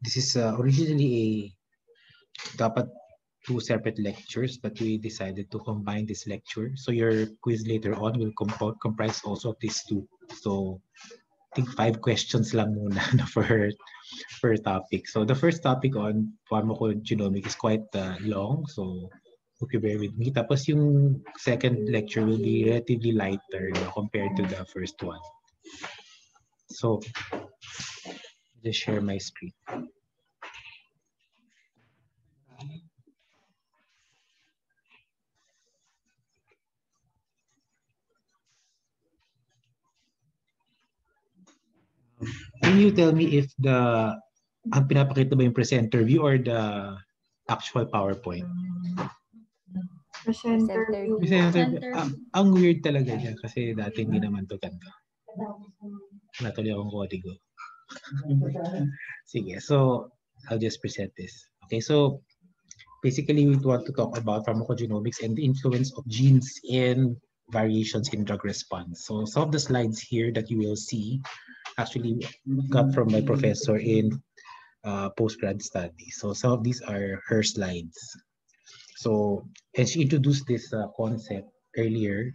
this is originally dapat 2 separate lectures, but we decided to combine this lecture. So your quiz later on will comprise also of these 2. So I think 5 questions lang muna per topic. So the first topic on pharmacogenomics is quite long. So hope you bear with me. Tapos yung second lecture will be relatively lighter compared to the first one. So just share my screen. Can you tell me if ang pinapakita ba yung presenter view or the actual PowerPoint? Presenter view. Ang weird talaga niya kasi dati hindi naman to ganda. Natuloy akong kodigo. Sige, so I'll just present this. Okay, so basically we want to talk about pharmacogenomics and the influence of genes in variations in drug response. So some of the slides here that you will see actually got from my professor in postgrad study. So some of these are her slides. So, and she introduced this concept earlier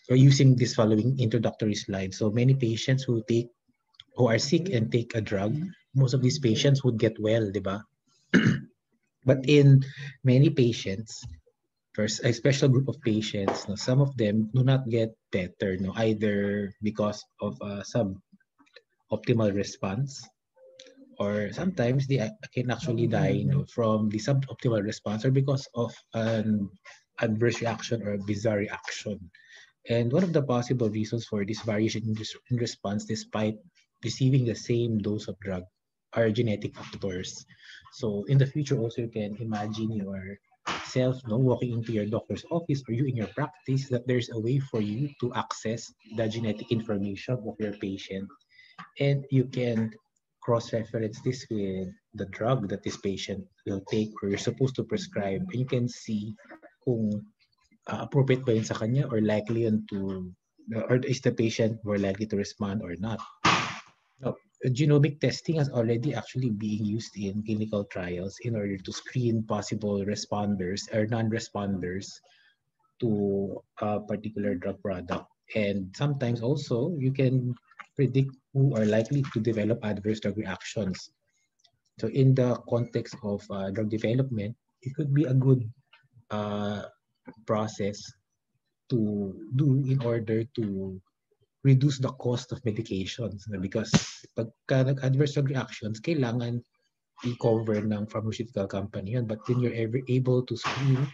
using this following introductory slide. So many patients who are sick and take a drug, most of these patients would get well, diba? But in many patients, there's a special group of patients, some of them do not get better, either because of a suboptimal response, or sometimes they can actually die from the suboptimal response or because of an adverse reaction or a bizarre reaction. And one of the possible reasons for this variation in response despite receiving the same dose of drug are genetic factors. So in the future also you can imagine yourself walking into your doctor's office or you in your practice that there's a way for you to access the genetic information of your patient, and you can cross-reference this with the drug that this patient will take or you're supposed to prescribe, and you can see kung appropriate ba yun sa kanya or likely yun or is the patient more likely to respond or not. Now, genomic testing has already actually being used in clinical trials in order to screen possible responders or non-responders to a particular drug product. And sometimes also you can predict who are likely to develop adverse drug reactions. So in the context of drug development, it could be a good process to do in order to reduce the cost of medications, because pagka nag-adverse drug reactions, kailangan i-cover ng pharmaceutical company yun. But when you're able to screen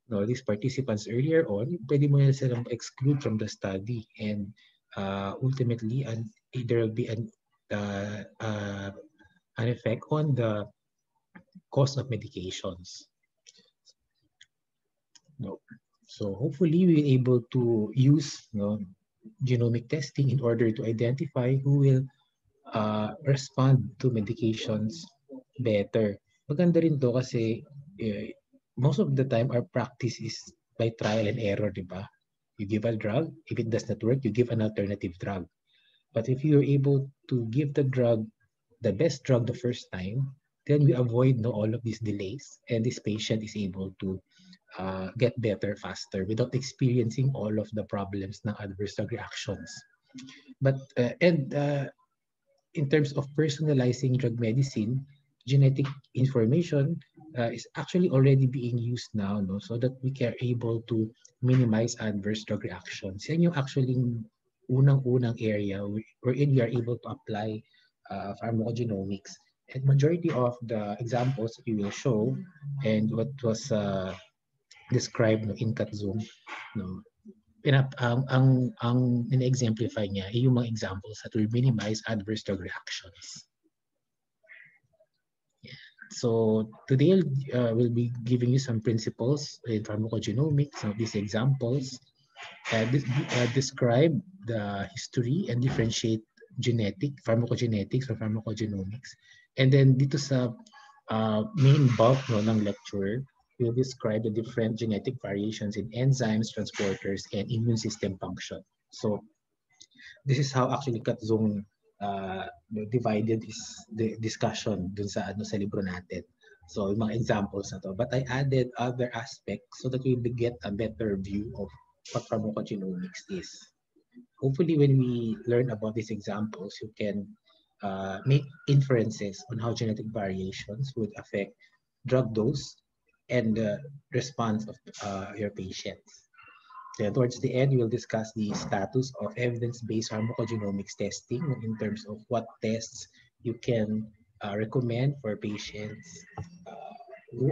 these participants earlier on, pwede mo na silang exclude from the study, and ultimately there will be an effect on the cost of medications. So hopefully we're able to use genomic testing in order to identify who will respond to medications better. Maganda rin to kasi most of the time our practice is by trial and error, diba? You give a drug, if it does not work, you give an alternative drug. But if you're able to give the best drug the first time, then we avoid all of these delays, and this patient is able to get better faster without experiencing all of the problems ng adverse drug reactions. But in terms of personalizing drug medicine, genetic information is actually already being used now, so that we are able to minimize adverse drug reactions. Yan yung actually unang area wherein we are able to apply pharmacogenomics. And majority of the examples that we will show and what was described in Katzum, ang in-exemplify niya ay yung mga examples that will minimize adverse drug reactions. So today we'll be giving you some principles in pharmacogenomics. Some of these examples describe the history and differentiate pharmacogenetics or pharmacogenomics. And then dito sa main bulk ng lecture, we'll describe the different genetic variations in enzymes, transporters, and immune system function. So this is how actually Katzung divided is the discussion dun sa sa libro natin. So yung mga examples na to. But I added other aspects so that we get a better view of what pharmacogenomics is. Hopefully, when we learn about these examples, you can make inferences on how genetic variations would affect drug dose and the response of your patients. Then towards the end, we'll discuss the status of evidence-based pharmacogenomics testing in terms of what tests you can recommend for patients who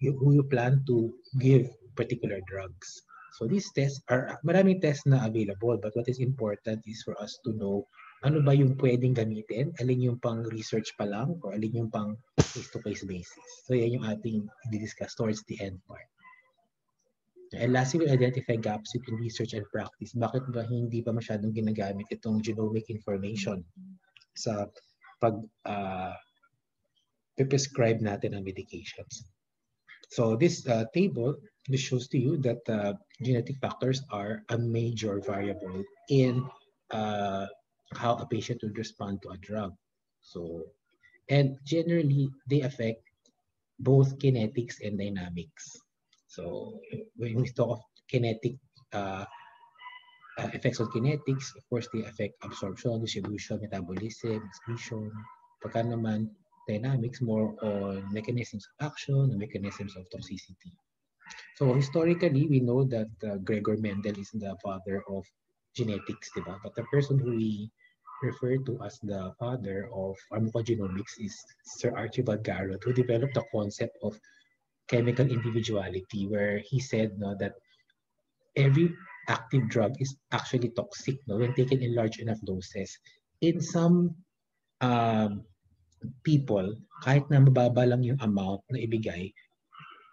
you plan to give particular drugs. So these tests are, maraming tests na available, but what is important is for us to know ano ba yung pwedeng gamitin, alin yung pang research pa lang, or alin yung pang case-to-case basis. So yan yung ating i-discuss towards the end part. And lastly, we identify gaps between research and practice. Bakit ba hindi pa masyadong ginagamit itong genomic information sa pag prescribe natin ng medications? So this table, this shows to you that genetic factors are a major variable in how a patient would respond to a drug. So, and generally, they affect both kinetics and dynamics. So when we talk of kinetic effects on kinetics, of course, they affect absorption, distribution, metabolism, excretion. Pagka naman dynamics, more on mechanisms of action and mechanisms of toxicity. So historically, we know that Gregor Mendel is the father of genetics, diba? But the person who we refer to as the father of pharmacogenomics is Sir Archibald Garrod, who developed the concept of chemical individuality, where he said that every active drug is actually toxic when taken in large enough doses. In some people, kahit na mababa lang yung amount na ibigay,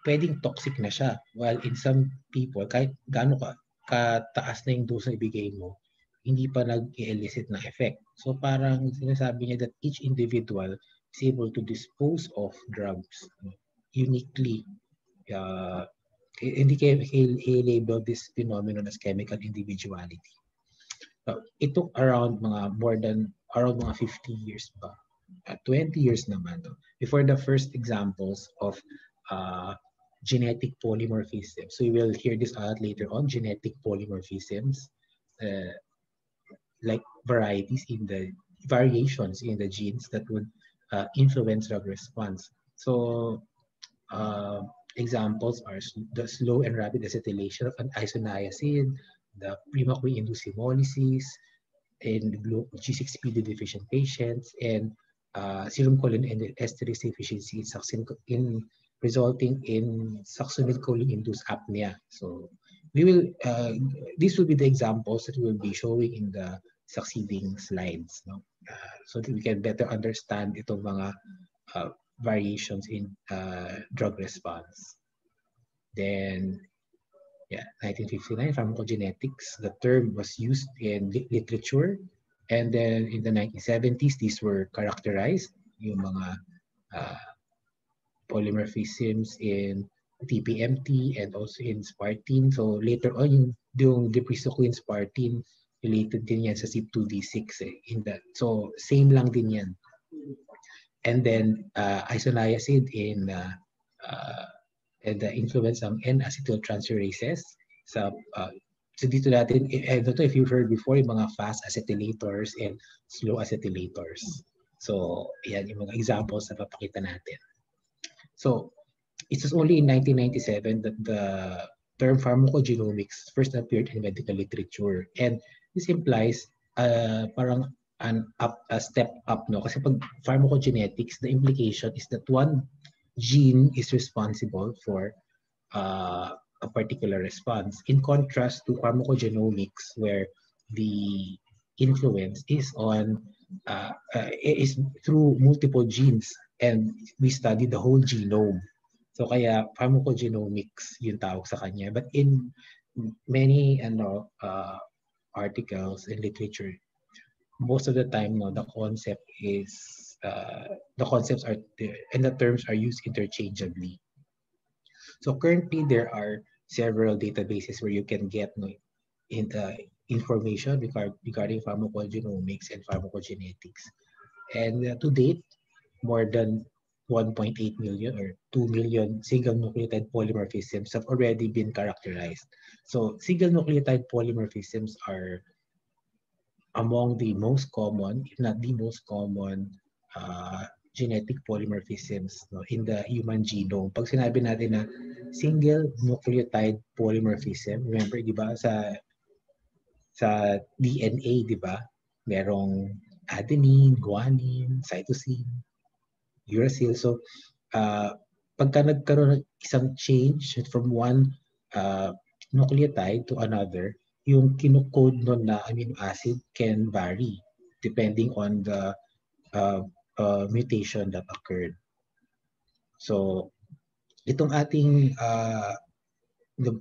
pwedeng toxic na siya. While in some people, kahit gaano kataas na yung dose na ibigay mo, hindi pa nag-elicit ng effect. So parang sinasabi niya that each individual is able to dispose of drugs uniquely. Hindi he labeled this phenomenon as chemical individuality. It took around around mga 50 years pa. 20 years naman before the first examples of genetic polymorphism. So you will hear this out later on, genetic polymorphisms, like varieties in the variations in the genes that would influence drug response. So examples are the slow and rapid acetylation of an isoniazid, the premaquine-induced hemolysis in G6PD deficient patients, and serum cholinesterase deficiency in resulting in succinylcholine-induced apnea. So we will these will be the examples that we will be showing in the succeeding slides, so that we can better understand itong mga variations in drug response. Then, 1959, pharmacogenetics, the term was used in literature. And then in the 1970s, these were characterized, yung mga polymorphisms in TPMT and also in Spartin. So later on, yung depresoquin Spartin, related din yan sa CYP2D6 in that. So same lang din yan. And then isoniazid in the influence ng N-acetyltransferases. So dito natin, I don't know if you've heard before, yung mga fast acetylators and slow acetylators. So yan yung mga examples na papakita natin. So it was only in 1997 that the term pharmacogenomics first appeared in medical literature. And this implies parang a step up, kasi pag pharmacogenetics, the implication is that one gene is responsible for a particular response, in contrast to pharmacogenomics, where the influence is on is through multiple genes, and we study the whole genome. So kaya pharmacogenomics yung tawag sa kanya. But in many articles and literature, most of the time, the concept is the concepts are and the terms are used interchangeably. So currently, there are several databases where you can get information regarding pharmacogenomics and pharmacogenetics. And to date, more than 1.8 million or 2 million single nucleotide polymorphisms have already been characterized. So single nucleotide polymorphisms are among the most common, if not the most common, genetic polymorphisms, no, in the human genome. Pag sinabi natin na single nucleotide polymorphism, remember, di ba, sa DNA, di ba, merong adenine, guanine, cytosine, uracil. So, pagka nagkaroon ng isang change from one nucleotide to another, yung kinukode nun na amino acid can vary depending on the mutation that occurred. So, itong ating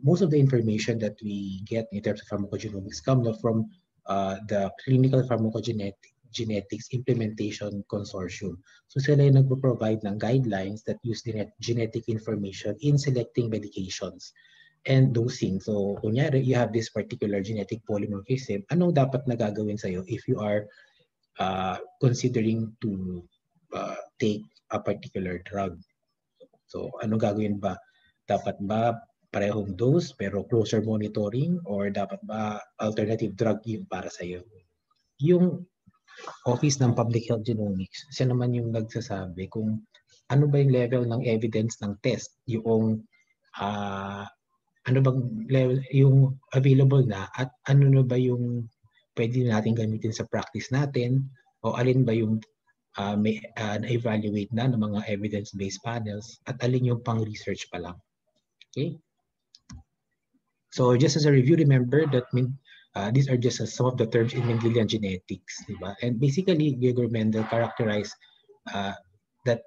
most of the information that we get in terms of pharmacogenomics come from the Clinical Pharmacogenetics Implementation Consortium. So sila yung nagpo-provide ng guidelines that use genetic information in selecting medications and dosing. So kunyari, you have this particular genetic polymorphism, ano dapat na gagawin sa'yo if you are considering to take a particular drug? So ano gagawin ba? Dapat ba parehong dose pero closer monitoring, or dapat ba alternative drug yung para sa iyo? Yung Office ng Public Health Genomics, siya naman yung nagsasabi kung ano ba yung level ng evidence ng test, yung ano bang level yung available na, at ano na ba yung pwede natin gamitin sa practice natin, o alin ba yung may na-evaluate na ng mga evidence-based panels, at alin yung pang-research pa lang. Okay? So just as a review, remember that these are just some of the terms in Mendelian genetics, diba? And basically, Gregor Mendel characterized that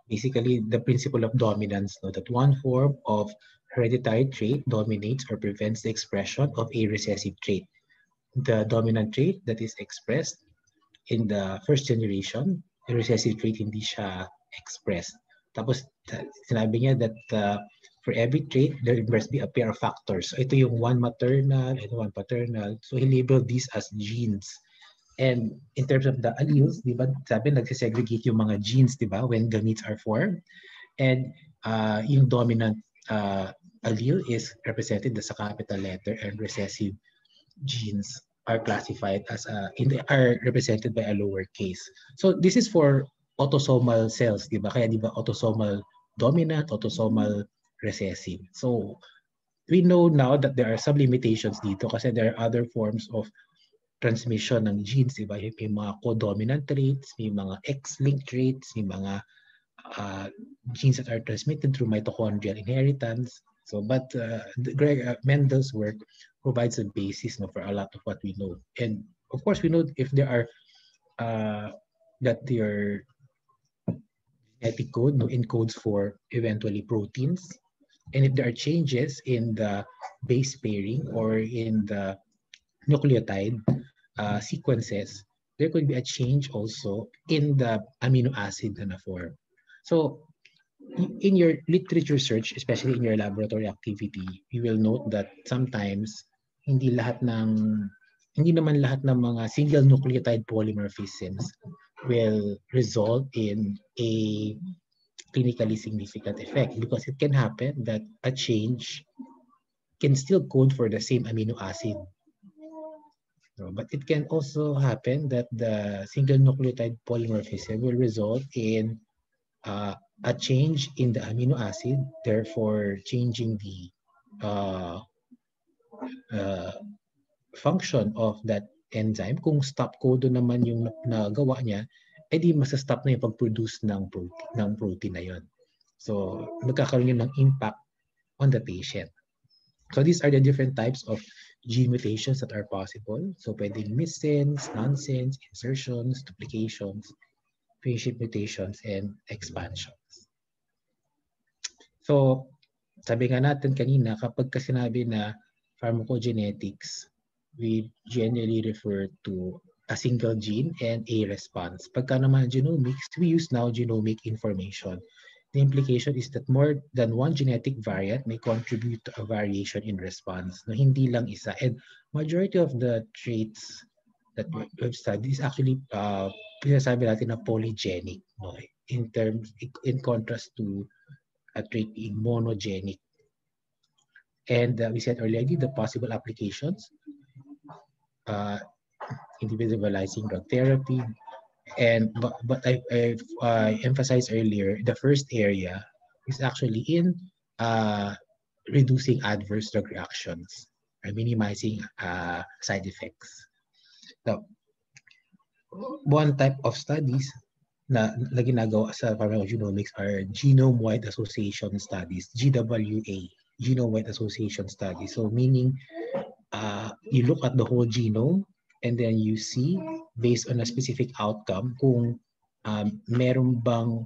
basically the principle of dominance, no? That one form of hereditary trait dominates or prevents the expression of a recessive trait. The dominant trait that is expressed in the first generation, the recessive trait hindi siya expressed. Tapos sinabi niya that for every trait, there must be a pair of factors. So ito yung one maternal and one paternal. So he labeled these as genes. And in terms of the alleles, di ba, sabi nagsisegregate yung mga genes, di ba, when gametes are formed. And yung dominant allele is represented as a capital letter, and recessive genes are classified as are represented by a lowercase. So this is for autosomal cells, di ba? Kaya di ba autosomal dominant, autosomal recessive. So we know now that there are some limitations dito kasi there are other forms of transmission ng genes, di ba? May mga codominant traits, may mga X-linked traits, may mga genes that are transmitted through mitochondrial inheritance. So, but Mendel's work provides a basis, no, for a lot of what we know. And of course, we know if there are that their genetic code, no, encodes for eventually proteins, and if there are changes in the base pairing or in the nucleotide sequences, there could be a change also in the amino acid na form. So in your literature search, especially in your laboratory activity, you will note that sometimes hindi naman lahat ng mga single nucleotide polymorphisms will result in a clinically significant effect, because it can happen that a change can still code for the same amino acid. But it can also happen that the single nucleotide polymorphism will result in a change in the amino acid, therefore changing the function of that enzyme. Kung stop codon naman yung nagawa niya, edi masa-stop na yung pag-produce ng protein na yun. So magkakaroon yun ng impact on the patient. So these are the different types of gene mutations that are possible. So pwedeng missense, nonsense, insertions, duplications, phase-shift mutations, and expansions. So sabi nga natin kanina, kapag sinabi na pharmacogenetics, we generally refer to a single gene and a response. Pagka naman genomics, we use now genomic information. The implication is that more than one genetic variant may contribute to a variation in response. No, hindi lang isa. And majority of the traits that we've studied is actually pinasabi natin na polygenic. No? In contrast to a trait being monogenic. And we said earlier the possible applications, individualizing drug therapy, and but I emphasized earlier the first area is actually in reducing adverse drug reactions and minimizing side effects. Now, one type of studies na ginagawa sa pharmacogenomics are genome-wide association studies, GWA, genome-wide association studies. So meaning you look at the whole genome and then you see based on a specific outcome kung meron bang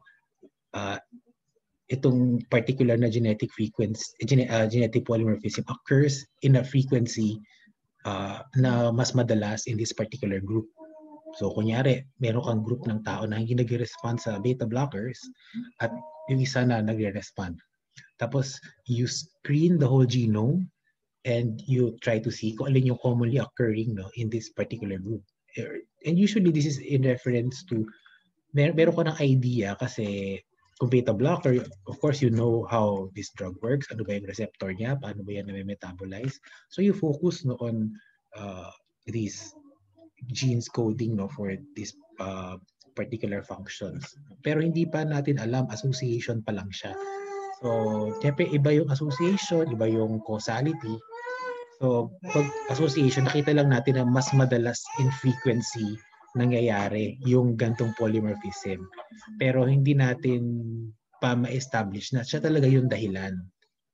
itong particular na genetic frequency, genetic polymorphism occurs in a frequency na mas madalas in this particular group. So kunyari, meron kang group ng tao na hindi nagre-respond sa beta blockers at yung isa na nagre-respond. Tapos you screen the whole genome and you try to see kung alin yung commonly occurring in this particular group. And usually this is in reference to meron ka ng idea kasi kung beta blocker, of course you know how this drug works, ano ba yung receptor niya, paano ba yan na-metabolize. So you focus on these genes coding for this particular functions. Pero hindi pa natin alam, association pa lang siya. So, siyempre iba yung association, iba yung causality. So, pag association, nakita lang natin na mas madalas in frequency nangyayari yung gantong polymorphism. Pero hindi natin pa ma-establish na siya talaga yung dahilan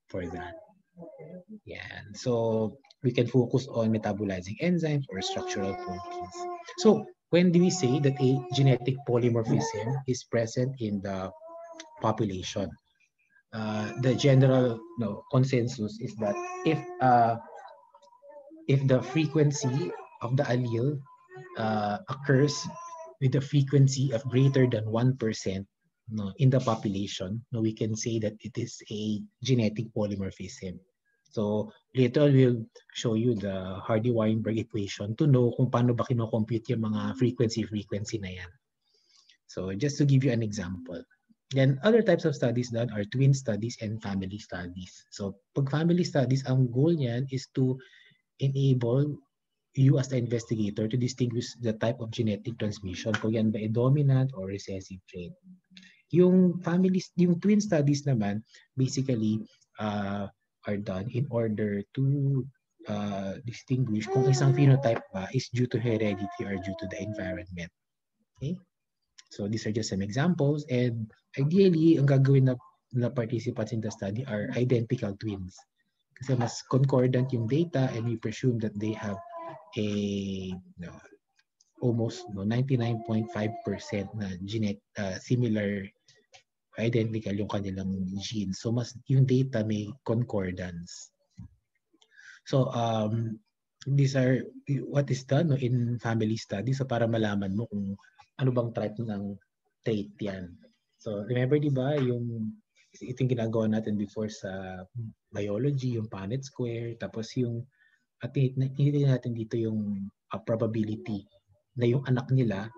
for that. Yan. So, we can focus on metabolizing enzymes or structural proteins. So, when do we say that a genetic polymorphism is present in the population? The general consensus is that if the frequency of the allele occurs with a frequency of greater than 1% in the population, we can say that it is a genetic polymorphism. So later we'll show you the Hardy-Weinberg equation to know kung paano ba kino-compute yung mga frequency na yan. So just to give you an example. Then other types of studies done are twin studies and family studies. So pag family studies, ang goal niyan is to enable you as the investigator to distinguish the type of genetic transmission, kung yan ba a dominant or recessive trait. Yung twin studies naman, basically, are done in order to distinguish kung isang phenotype ba is due to heredity or due to the environment. Okay? So these are just some examples, and ideally, ang gagawin na participants in the study are identical twins. Kasi mas concordant yung data, and we presume that they have a almost 99.5% na similar, identical yung kanilang genes. So mas yung data may concordance. So these are what is done in family studies, so para malaman mo kung ano bang type ng trait yan. So remember, di ba, itong ginagawa natin before sa biology, yung Punnett square, tapos yung tinitingnan natin dito yung probability na yung anak nila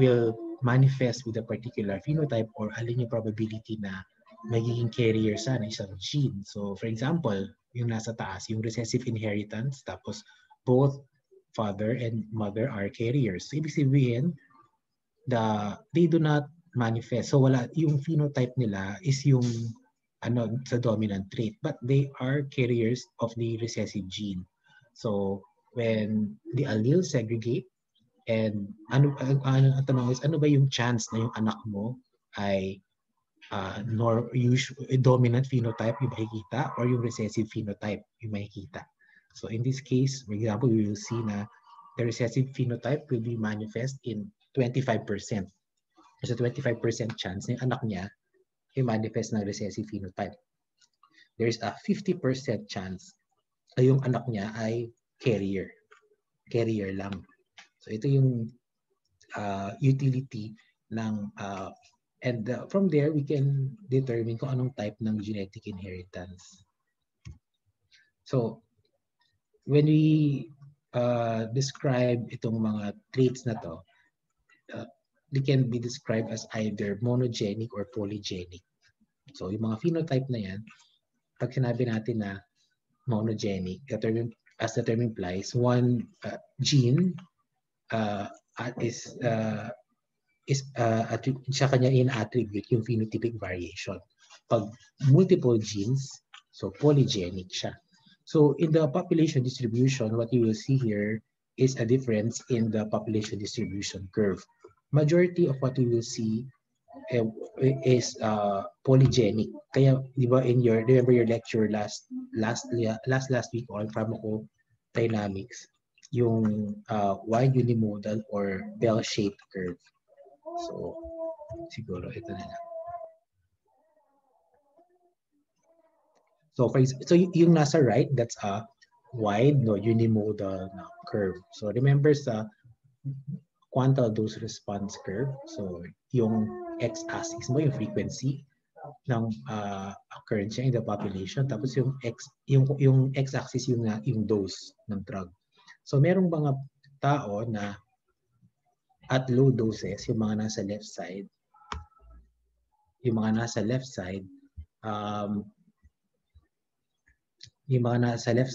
will manifest with a particular phenotype, or alin yung probability na magiging carrier sa isang gene. So for example, yung nasa taas, yung recessive inheritance, tapos both father and mother are carriers. So ibig sabihin, they do not manifest. So wala, yung phenotype nila is yung sa dominant trait, but they are carriers of the recessive gene. So when the alleles segregate, and ang tanong is, ano ba yung chance na yung anak mo ay dominant phenotype yung makikita, or yung recessive phenotype yung makikita? So in this case, for example, we will see na the recessive phenotype will be manifest in 25%. There's a 25% chance na yung anak niya yung manifest ng recessive phenotype. There's a 50% chance na yung anak niya ay carrier lang. So ito yung utility ng And from there, we can determine kung anong type ng genetic inheritance. So, when we describe itong mga traits na to, they can be described as either monogenic or polygenic. So, yung mga phenotype na yan, pag sinabi natin na monogenic, as the term implies, one gene siya kanya in-attribute yung phenotypic variation. Pag multiple genes, so polygenic siya. So in the population distribution, what you will see here is a difference in the population distribution curve. Majority of what you will see is polygenic. Kaya, di ba, remember your lecture last week on pharmacodynamics, yung wide unimodal or bell-shaped curve. So, siguro ito na lang. So yung nasa right, that's a wide unimodal curve. So remember sa quantile dose response curve, so yung x-axis mo, yung frequency ng occurrence in the population, tapos yung x-axis yung dose ng drug. So merong mga tao na at low doses, yung mga nasa left side, yung mga nasa left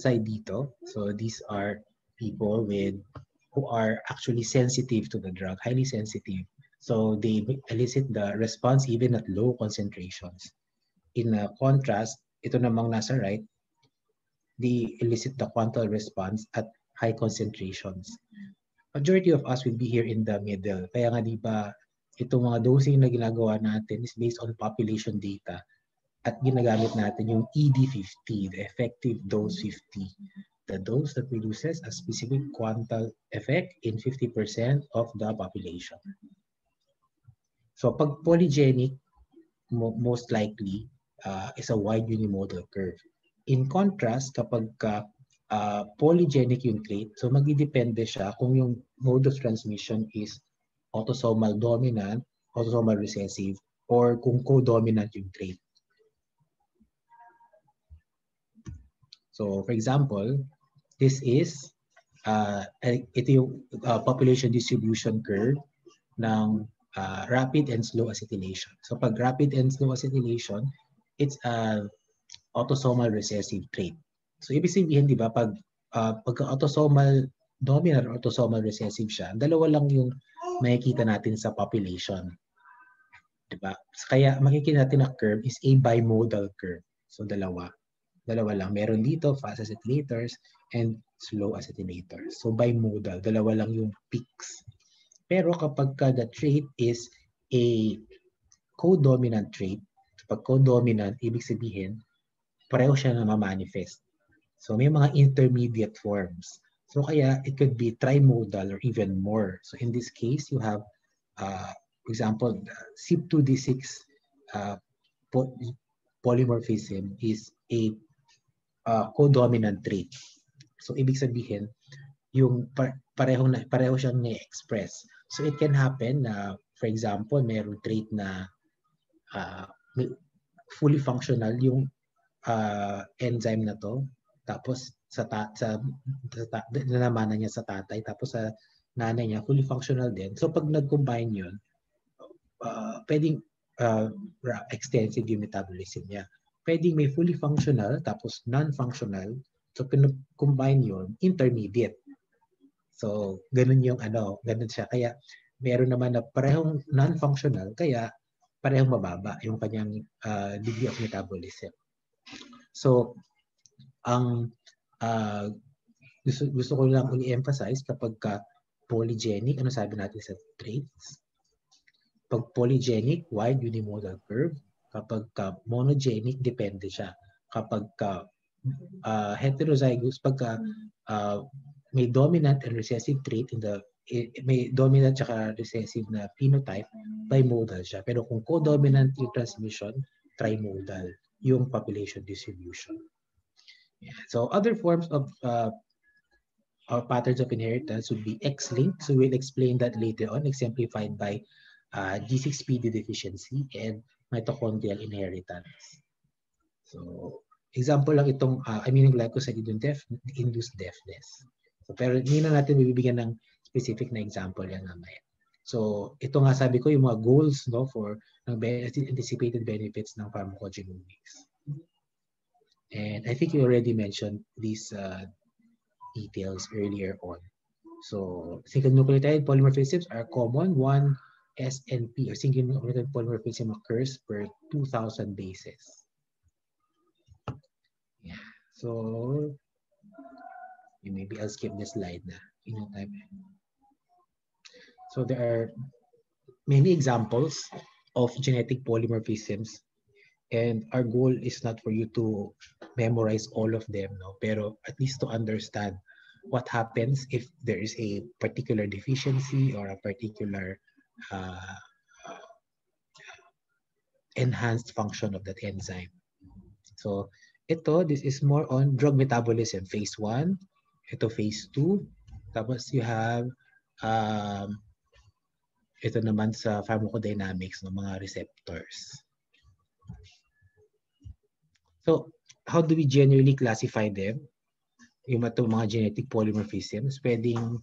side dito, so these are people who are actually sensitive to the drug, highly sensitive. So they elicit the response even at low concentrations. In contrast, ito namang nasa right, they elicit the quantile response at high concentrations. Majority of us will be here in the middle. Kaya nga, di ba, itong mga dosing na ginagawa natin is based on population data. At ginagamit natin yung ED50, the effective dose 50. The dose that produces a specific quantile effect in 50% of the population. So pag polygenic, most likely is a wide unimodal curve. In contrast, kapag polygenic yung trait, so magdidepende siya kung yung mode of transmission is autosomal dominant, autosomal recessive, or kung codominant yung trait. So, for example, this is ito yung population distribution curve ng rapid and slow acetylation. So, pag rapid and slow acetylation, it's an autosomal recessive trait. So, ibig sabihin, di ba, pag autosomal dominant or autosomal recessive siya, dalawa lang yung makikita natin sa population. Di ba? Kaya makikita natin na curve is a bimodal curve. So, dalawa lang. Meron dito, fast acetylators and slow acetylators. So, bimodal. Dalawa lang yung peaks. Pero kapag the trait is a codominant trait, pag codominant, ibig sabihin, pareho siya na ma-manifest. So, may mga intermediate forms. So, kaya it could be trimodal or even more. So, in this case, you have, for example, CYP2D6 polymorphism is a codominant trait. So, ibig sabihin, yung pareho siyang na-express. So, it can happen na, for example, mayroong trait na fully functional yung enzyme na to, tapos nanamana niya sa tatay, tapos sa nanay niya, fully functional din. So, pag nag-combine yun, pwedeng extensive yung metabolism niya. Pwedeng may fully functional, tapos non-functional. So, combine yun, intermediate. So, ganun yung ganun siya. Kaya, meron naman na parehong non-functional, kaya parehong mababa yung kanyang degree of metabolism. So, ang gusto ko lang i-emphasize kapag polygenic, ano sabi natin sa traits? Pag polygenic, wide unimodal curve. Kapag monogenic, depende siya. Kapag heterozygous, pagka may dominant and recessive trait may dominant tsaka recessive na phenotype, bimodal siya. Pero kung codominant yung transmission, trimodal yung population distribution. Yeah. So other forms of patterns of inheritance would be X-linked. So we'll explain that later on, exemplified by G6PD deficiency, and mitochondrial inheritance. So, example lang itong aminoglycoside-induced deafness. So, pero hindi na natin bibigyan ng specific na example yan mamaya. So, ito nga sabi ko, yung mga goals for anticipated benefits ng pharmacogenomics. And I think you already mentioned these details earlier on. So, single nucleotide polymorphisms are common. One SNP, or single nucleotide polymorphism, occurs per 2,000 bases. Yeah. So, maybe I'll skip this slide na. So, there are many examples of genetic polymorphisms, and our goal is not for you to memorize all of them, pero at least to understand what happens if there is a particular deficiency or a particular enhanced function of that enzyme. So, this is more on drug metabolism, phase 1, ito phase 2, tapos you have ito naman sa pharmacodynamics ng mga receptors. So, how do we generally classify them? Yung mga genetic polymorphisms, pwedeng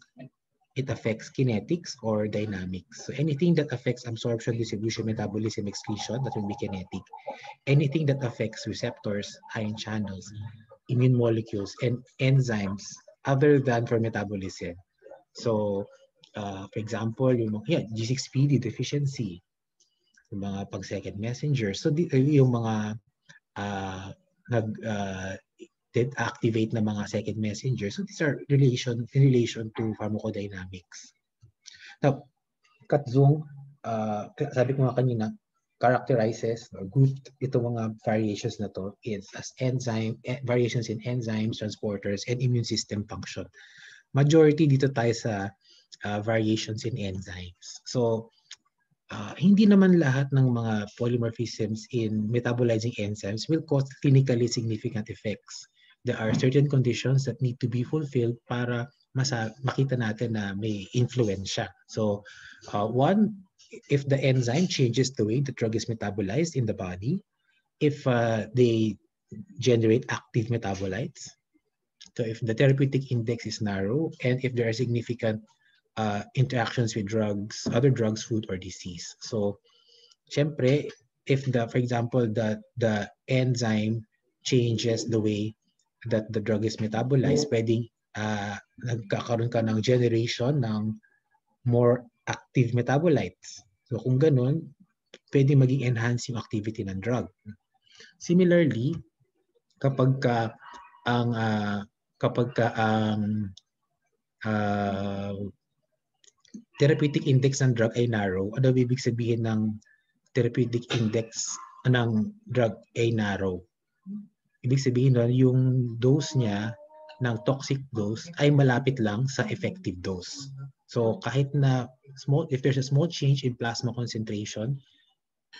it affects kinetics or dynamics. So, anything that affects absorption, distribution, metabolism, excretion, that will be kinetic. Anything that affects receptors, ion channels, immune molecules, and enzymes other than for metabolism. So, for example, yung G6PD deficiency, yung mga pag-second messenger. So, yung mga activate na mga second messenger. So, these are in relation to pharmacodynamics. Now, Katzung, sabi ko nga kanina, characterizes or grouped itong mga variations na to is as variations in enzymes, transporters, and immune system function. Majority dito tayo sa variations in enzymes. So, hindi naman lahat ng mga polymorphisms in metabolizing enzymes will cause clinically significant effects. There are certain conditions that need to be fulfilled para makita natin na may influence siya. So, one, if the enzyme changes the way the drug is metabolized in the body, if they generate active metabolites, so if the therapeutic index is narrow, and if there are significant interactions with drugs, other drugs, food, or disease. So, syempre, if for example, the enzyme changes the way that the drug is metabolized, pwedeng nagkakaroon ka ng generation ng more active metabolites. So, kung ganun, pwede maging enhance yung activity ng drug. Similarly, kapag ang therapeutic index ng drug ay narrow, ano ibig sabihin ng therapeutic index ng drug ay narrow? Ibig sabihin nun, yung dose niya ng toxic dose ay malapit lang sa effective dose. So kahit na if there's a small change in plasma concentration,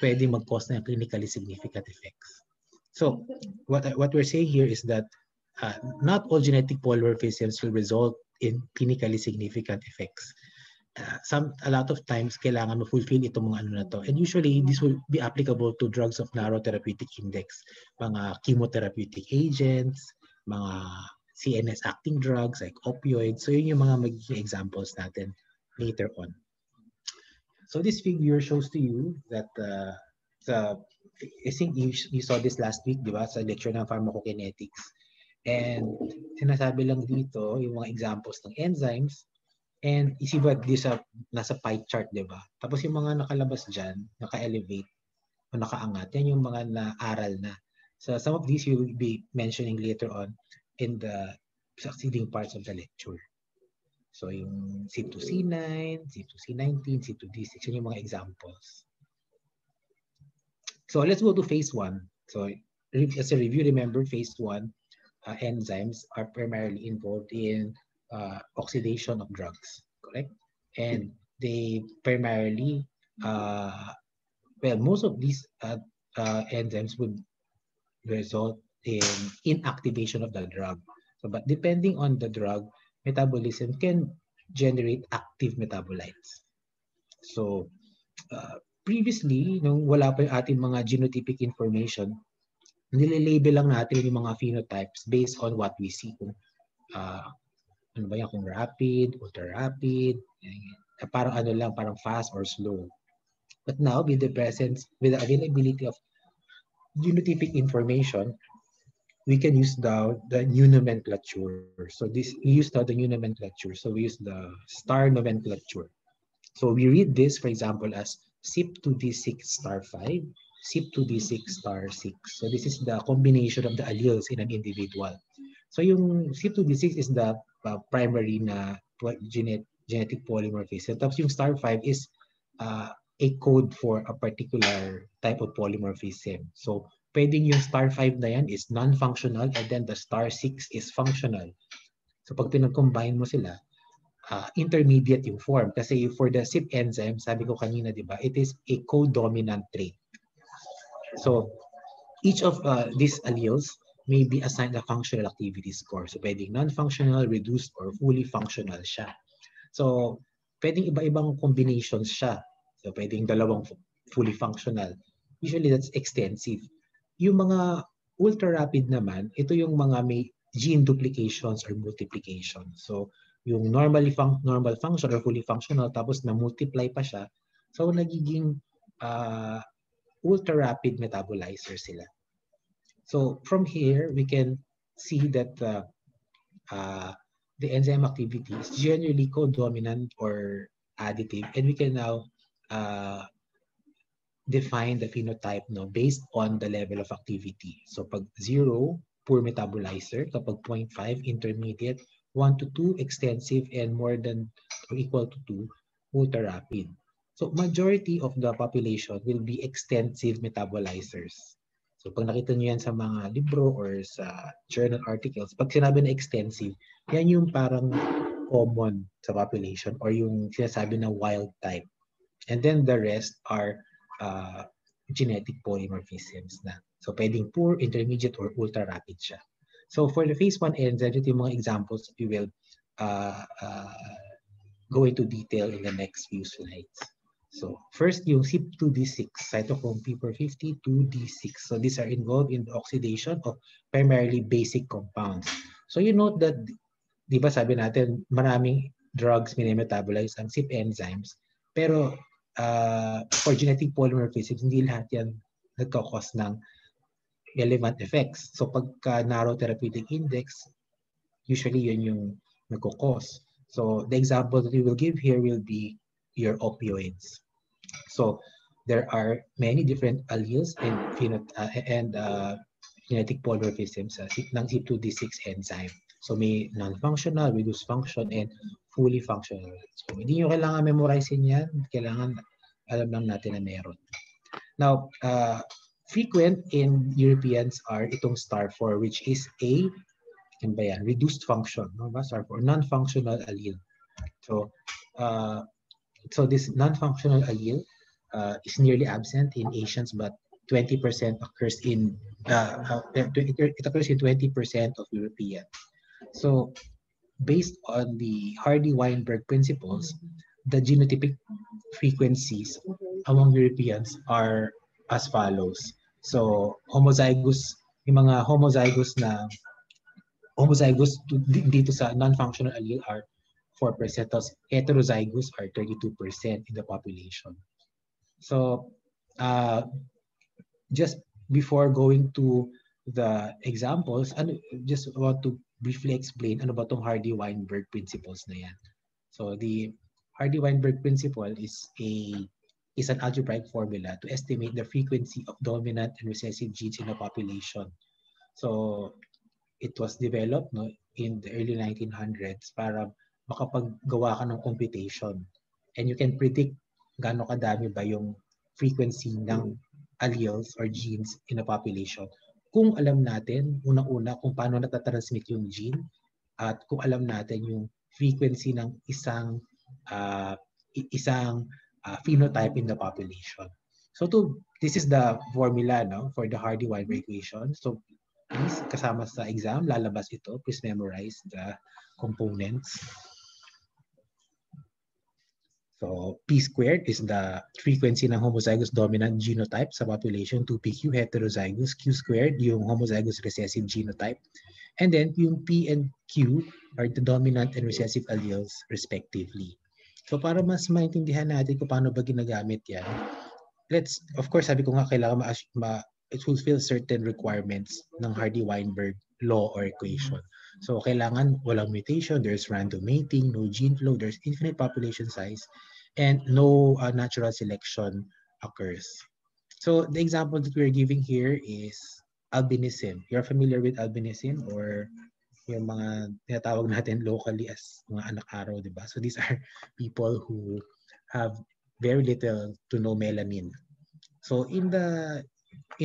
pwede mag-cause ng clinically significant effects. So what we're saying here is that not all genetic polymorphisms will result in clinically significant effects. A lot of times, kailangan ma-fulfill itong mga ano na to. And usually, this will be applicable to drugs of narrow therapeutic index. Mga chemotherapeutic agents, mga CNS acting drugs like opioids. So yun yung mga magiging examples natin later on. So this figure shows to you that I think you saw this last week, di ba, sa lecture ng pharmacokinetics. And sinasabi lang dito yung mga examples ng enzymes. And you see ba nasa pie chart, di ba? Tapos yung mga nakalabas dyan, naka-elevate o nakaangat, yan yung mga na-aral na. So some of these you will be mentioning later on in the succeeding parts of the lecture. So yung C2C9, C2C19, C2D6, yun yung mga examples. So let's go to phase 1. So as a review, remember phase 1, enzymes are primarily involved in oxidation of drugs, correct? And they primarily, most of these enzymes would result in inactivation of the drug. So, but depending on the drug, metabolism can generate active metabolites. So, Previously, nung wala pa yung ating mga genotypic information, nililabel lang natin yung mga phenotypes based on what we see. Kung ano ba yan, kung rapid, ultra rapid, parang ano lang, parang fast or slow. But now, with the availability of genotypic information, we can use the new nomenclature. So we use the new nomenclature. So we use the star nomenclature. So we read this, for example, as CYP2D6 star 5, CYP2D6 star 6. So this is the combination of the alleles in an individual. So yung CYP2D6 is the primary na genetic polymorphism. Tapos yung star 5 is a code for a particular type of polymorphism. So pwedeng yung star 5 na yan is non-functional and then the star 6 is functional. So pag pinag-combine mo sila, intermediate yung form. Kasi for the CYP enzyme, sabi ko kanina, di ba, it is a co-dominant trait. So each of these alleles may be assigned a functional activity score. So pwedeng non-functional, reduced, or fully functional siya. So pwedeng iba-ibang combinations siya. So pwedeng dalawang fully functional. Usually that's extensive. Yung mga ultra-rapid naman, ito yung mga may gene duplications or multiplication. So yung normal function or fully functional tapos na-multiply pa siya, so nagiging ultra-rapid metabolizer sila. So from here, we can see that the enzyme activity is generally co-dominant or additive, and we can now define the phenotype based on the level of activity. So pag 0, poor metabolizer. Kapag 0.5, intermediate. 1 to 2, extensive. And more than or equal to 2, ultra rapid. So majority of the population will be extensive metabolizers. So pag nakita nyo yan sa mga libro or sa journal articles, pag sinabi na extensive, yan yung parang common sa population or yung sinasabi na wild type. And then the rest are genetic polymorphisms na. So pwedeng poor, intermediate, or ultra rapid siya. So for the phase 1 enzyme, ito yung mga examples that we will go into detail in the next few slides. So first, yung CYP2D6, cytochrome P450-2D6. So these are involved in the oxidation of primarily basic compounds. So you note that, di ba sabi natin, maraming drugs minimetabolize ang CYP enzymes, pero for genetic polymorphisms, hindi lahat yan nagkakos ng relevant effects. So pagka narrow therapeutic index, usually yun yung nagkakos. So the example that we will give here will be your opioids. So there are many different alleles and genetic polymorphisms ng CYP2D6 enzyme. So may non-functional, reduced function, and fully functional. So hindi nyo kailangan memorizein yan. Kailangan alam lang natin na meron. Now, frequent in Europeans are itong star 4, which is a reduced function. No? Star 4, non-functional allele. So, so this non-functional allele is nearly absent in Asians, but 20% occurs in it occurs in 20% of Europeans. So based on the Hardy-Weinberg principles, the genotypic frequencies among Europeans are as follows. So homozygous, yung mga homozygous dito sa non-functional allele are 4%, tapos heterozygous are 32% in the population. So just before going to the examples, just want to briefly explain ano ba tong Hardy-Weinberg principles na yan. So the Hardy-Weinberg principle is an algebraic formula to estimate the frequency of dominant and recessive genes in a population. So it was developed in the early 1900s para makapaggawa ka ng computation. And you can predict gaano kadami ba yung frequency ng alleles or genes in a population. Kung alam natin, unang-una, kung paano natatransmit yung gene at kung alam natin yung frequency ng isang phenotype in the population. So this is the formula for the Hardy-Weinberg equation. So please, kasama sa exam, lalabas ito. Please memorize the components. So P squared is the frequency ng homozygous dominant genotype sa population. 2PQ heterozygous. Q squared yung homozygous recessive genotype. And then yung P and Q are the dominant and recessive alleles respectively. So para mas maintindihan natin kung paano ba ginagamit yan, of course, sabi ko nga kailangan it fulfill certain requirements ng Hardy-Weinberg law or equation. So kailangan walang mutation, there's random mating, no gene flow, there's infinite population size, and no natural selection occurs. So the example that we're giving here is albinism. You're familiar with albinism or yung mga tinatawag natin locally as mga anak araw, di ba? So these are people who have very little to no melanin. So in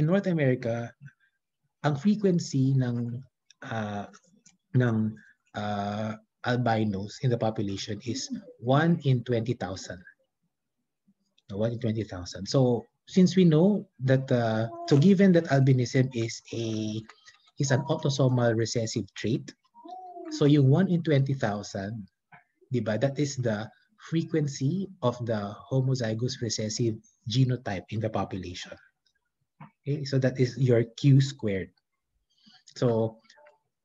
North America, ang frequency ng albinos in the population is 1 in 20,000. 1 in 20,000. So since we know that, so given that albinism is an autosomal recessive trait, so yung 1 in 20,000, diba, that is the frequency of the homozygous recessive genotype in the population. Okay, so that is your Q squared. So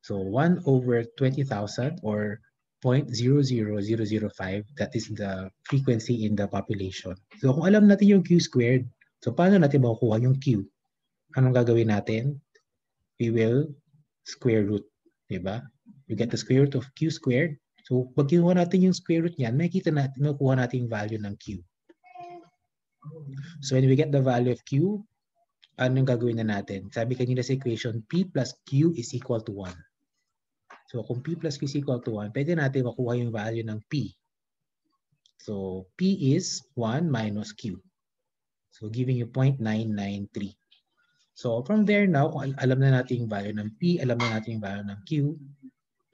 1 over 20,000 or 0.00005, that is the frequency in the population. So kung alam natin yung Q squared, so paano natin makukuha yung Q? Anong gagawin natin? We will square root, diba? We get the square root of Q squared. So pag kinuha natin yung square root niyan, makikita natin, makukuha natin yung value ng Q. So when we get the value of Q, anong gagawin na natin? Sabi kanina sa equation, P plus Q is equal to 1. So kung P plus Q is equal to 1, pwede natin makuha yung value ng P. So P is 1 minus Q. So giving you 0.993. So from there now, kung alam na natin yung value ng P, alam na natin yung value ng Q,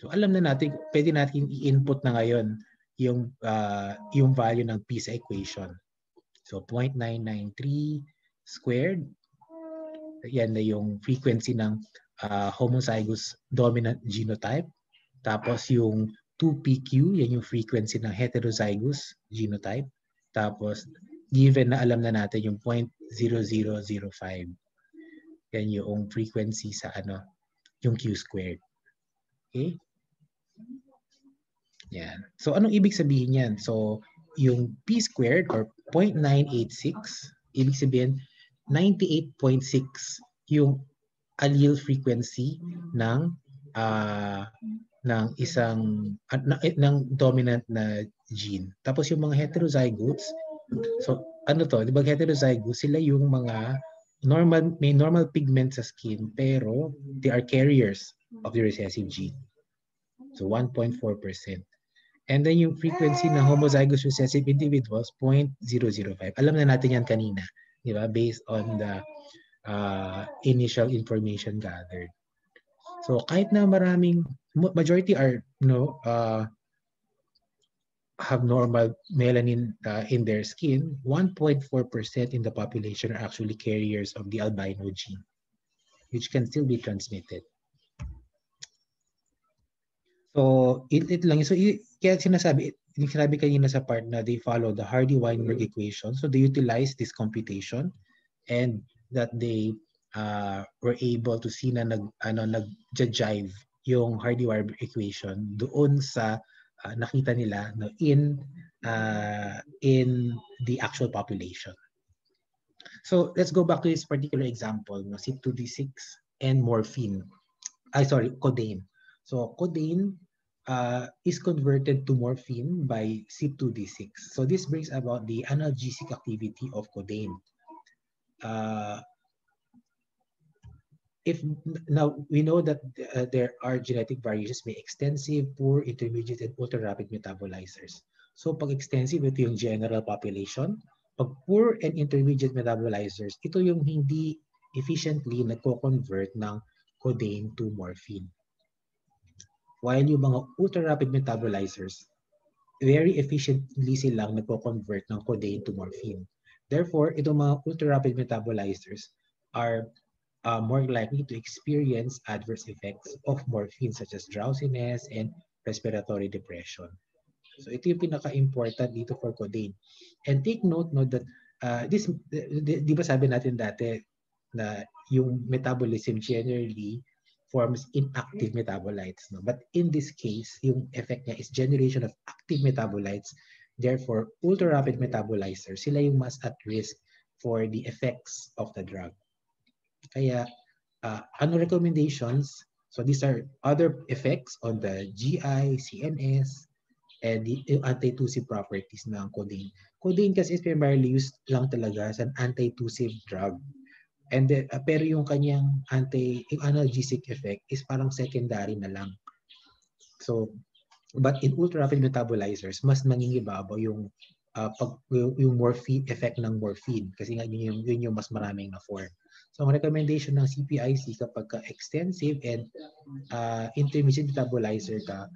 so alam na natin, pwede natin i-input na ngayon yung value ng P sa equation. So 0.993 squared, yan na yung frequency ng homozygous dominant genotype. Tapos yung 2PQ, yan yung frequency ng heterozygous genotype. Tapos given na alam na natin yung 0.0005. Yan yung frequency sa yung Q squared. Okay? Yan. So anong ibig sabihin yan? So yung P squared or 0.986, ibig sabihin 98.6 yung allele frequency ng isang ng dominant na gene. Tapos yung mga heterozygotes, so ano to, di ba heterozygotes, sila yung mga may normal pigment sa skin pero they are carriers of the recessive gene. So 1.4%. And then yung frequency ng homozygous recessive individuals, 0.005. Alam na natin yan kanina, di ba? Based on the initial information gathered. So kahit na majority are have normal melanin in their skin, 1.4% in the population are actually carriers of the albino gene, which can still be transmitted. So it lang. So kaya sinasabi kanina sa part na they follow the Hardy-Weinberg equation. So they utilize this computation and that they were able to see na nag-jive yung Hardy-Weinberg equation doon sa nakita nila in the actual population. So let's go back to this particular example, CYP2D6 and morphine. Codeine. So codeine is converted to morphine by CYP2D6. So this brings about the analgesic activity of codeine. Now we know that there are genetic variations, may extensive, poor, intermediate, and ultra-rapid metabolizers. So pag extensive, ito yung general population. Pag poor and intermediate metabolizers, ito yung hindi efficiently nagko-convert ng codeine to morphine. While yung mga ultra-rapid metabolizers, very efficiently silang nagko-convert ng codeine to morphine. Therefore, itong mga ultra-rapid metabolizers are more likely to experience adverse effects of morphine such as drowsiness and respiratory depression. So ito yung pinaka-important dito for codeine. And take note no that di ba sabi natin dati na yung metabolism generally forms inactive metabolites, no? But in this case, yung effect niya is generation of active metabolites. Therefore, ultra-rapid metabolizers, sila yung mas at risk for the effects of the drug. Kaya, ano recommendations? So these are other effects on the GI, CNS, and the anti-tussive properties ng codeine. Codeine kasi is primarily used lang talaga as an anti-tussive drug. And then, pero yung kanyang yung analgesic effect is parang secondary na lang. So, but in ultra-rapid metabolizers, mas nangingibabaw yung yung morphine effect ng morphine kasi nga yun yung mas maraming na form. So, ang recommendation ng CPIC kapag extensive and intermediate metabolizer ka,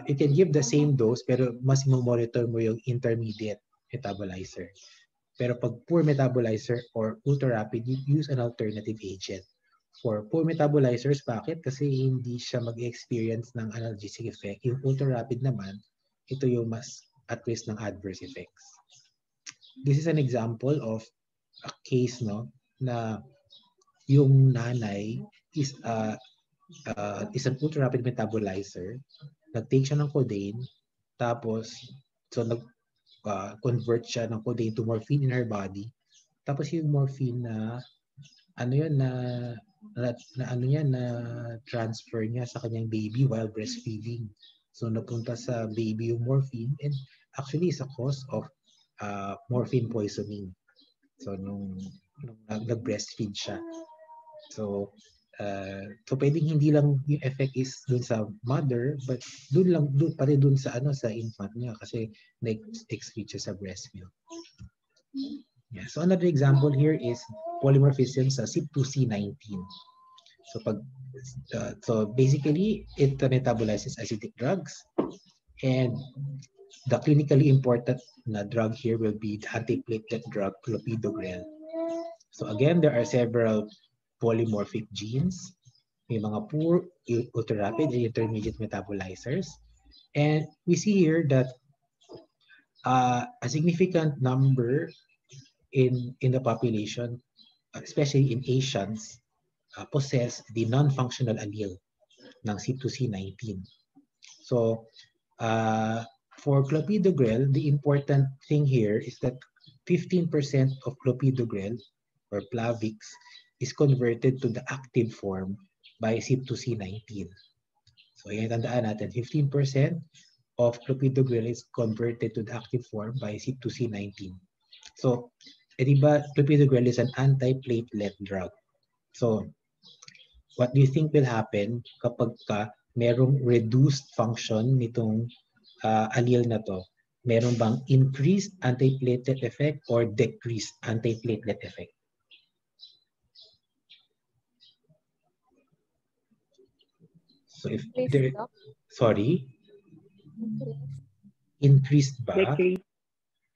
you can give the same dose pero mas monitor mo yung intermediate metabolizer. Pero pag poor metabolizer or ultra-rapid, you use an alternative agent. For poor metabolizers, bakit? Kasi hindi siya mag-experience ng analgesic effect. Yung ultra-rapid naman, ito yung mas at risk ng adverse effects. This is an example of a case no na yung nanay is an ultra-rapid metabolizer. Nag-take siya ng codeine, tapos so convert siya ng codeine to morphine in her body. Tapos yung morphine na transfer niya sa kanyang baby while breastfeeding. So napunta sa baby yung morphine and actually is a cause of morphine poisoning. So nung nag-breastfeed siya. So pwedeng hindi lang yung effect is dun sa mother, but pati dun sa sa infant niya kasi excrete siya sa breast milk. Yeah. So another example here is polymorphism sa CYP2C19. So basically it metabolizes acidic drugs, and the clinically important drug here will be the antiplatelet drug clopidogrel. So again, there are several polymorphic genes. May mga poor, ultra-rapid, and intermediate metabolizers. And we see here that a significant number in the population, especially in Asians, possess the non-functional allele ng CYP2C19. So for clopidogrel, the important thing here is that 15% of clopidogrel or Plavix is converted to the active form by CYP2C19. So yan, tandaan natin, 15% of clopidogrel is converted to the active form by CYP2C19. So, diba, clopidogrel is an anti-platelet drug. So, what do you think will happen kapag merong reduced function nitong allele na to? Meron bang increased anti-platelet effect or decreased anti-platelet effect? So if there, sorry, increased ba?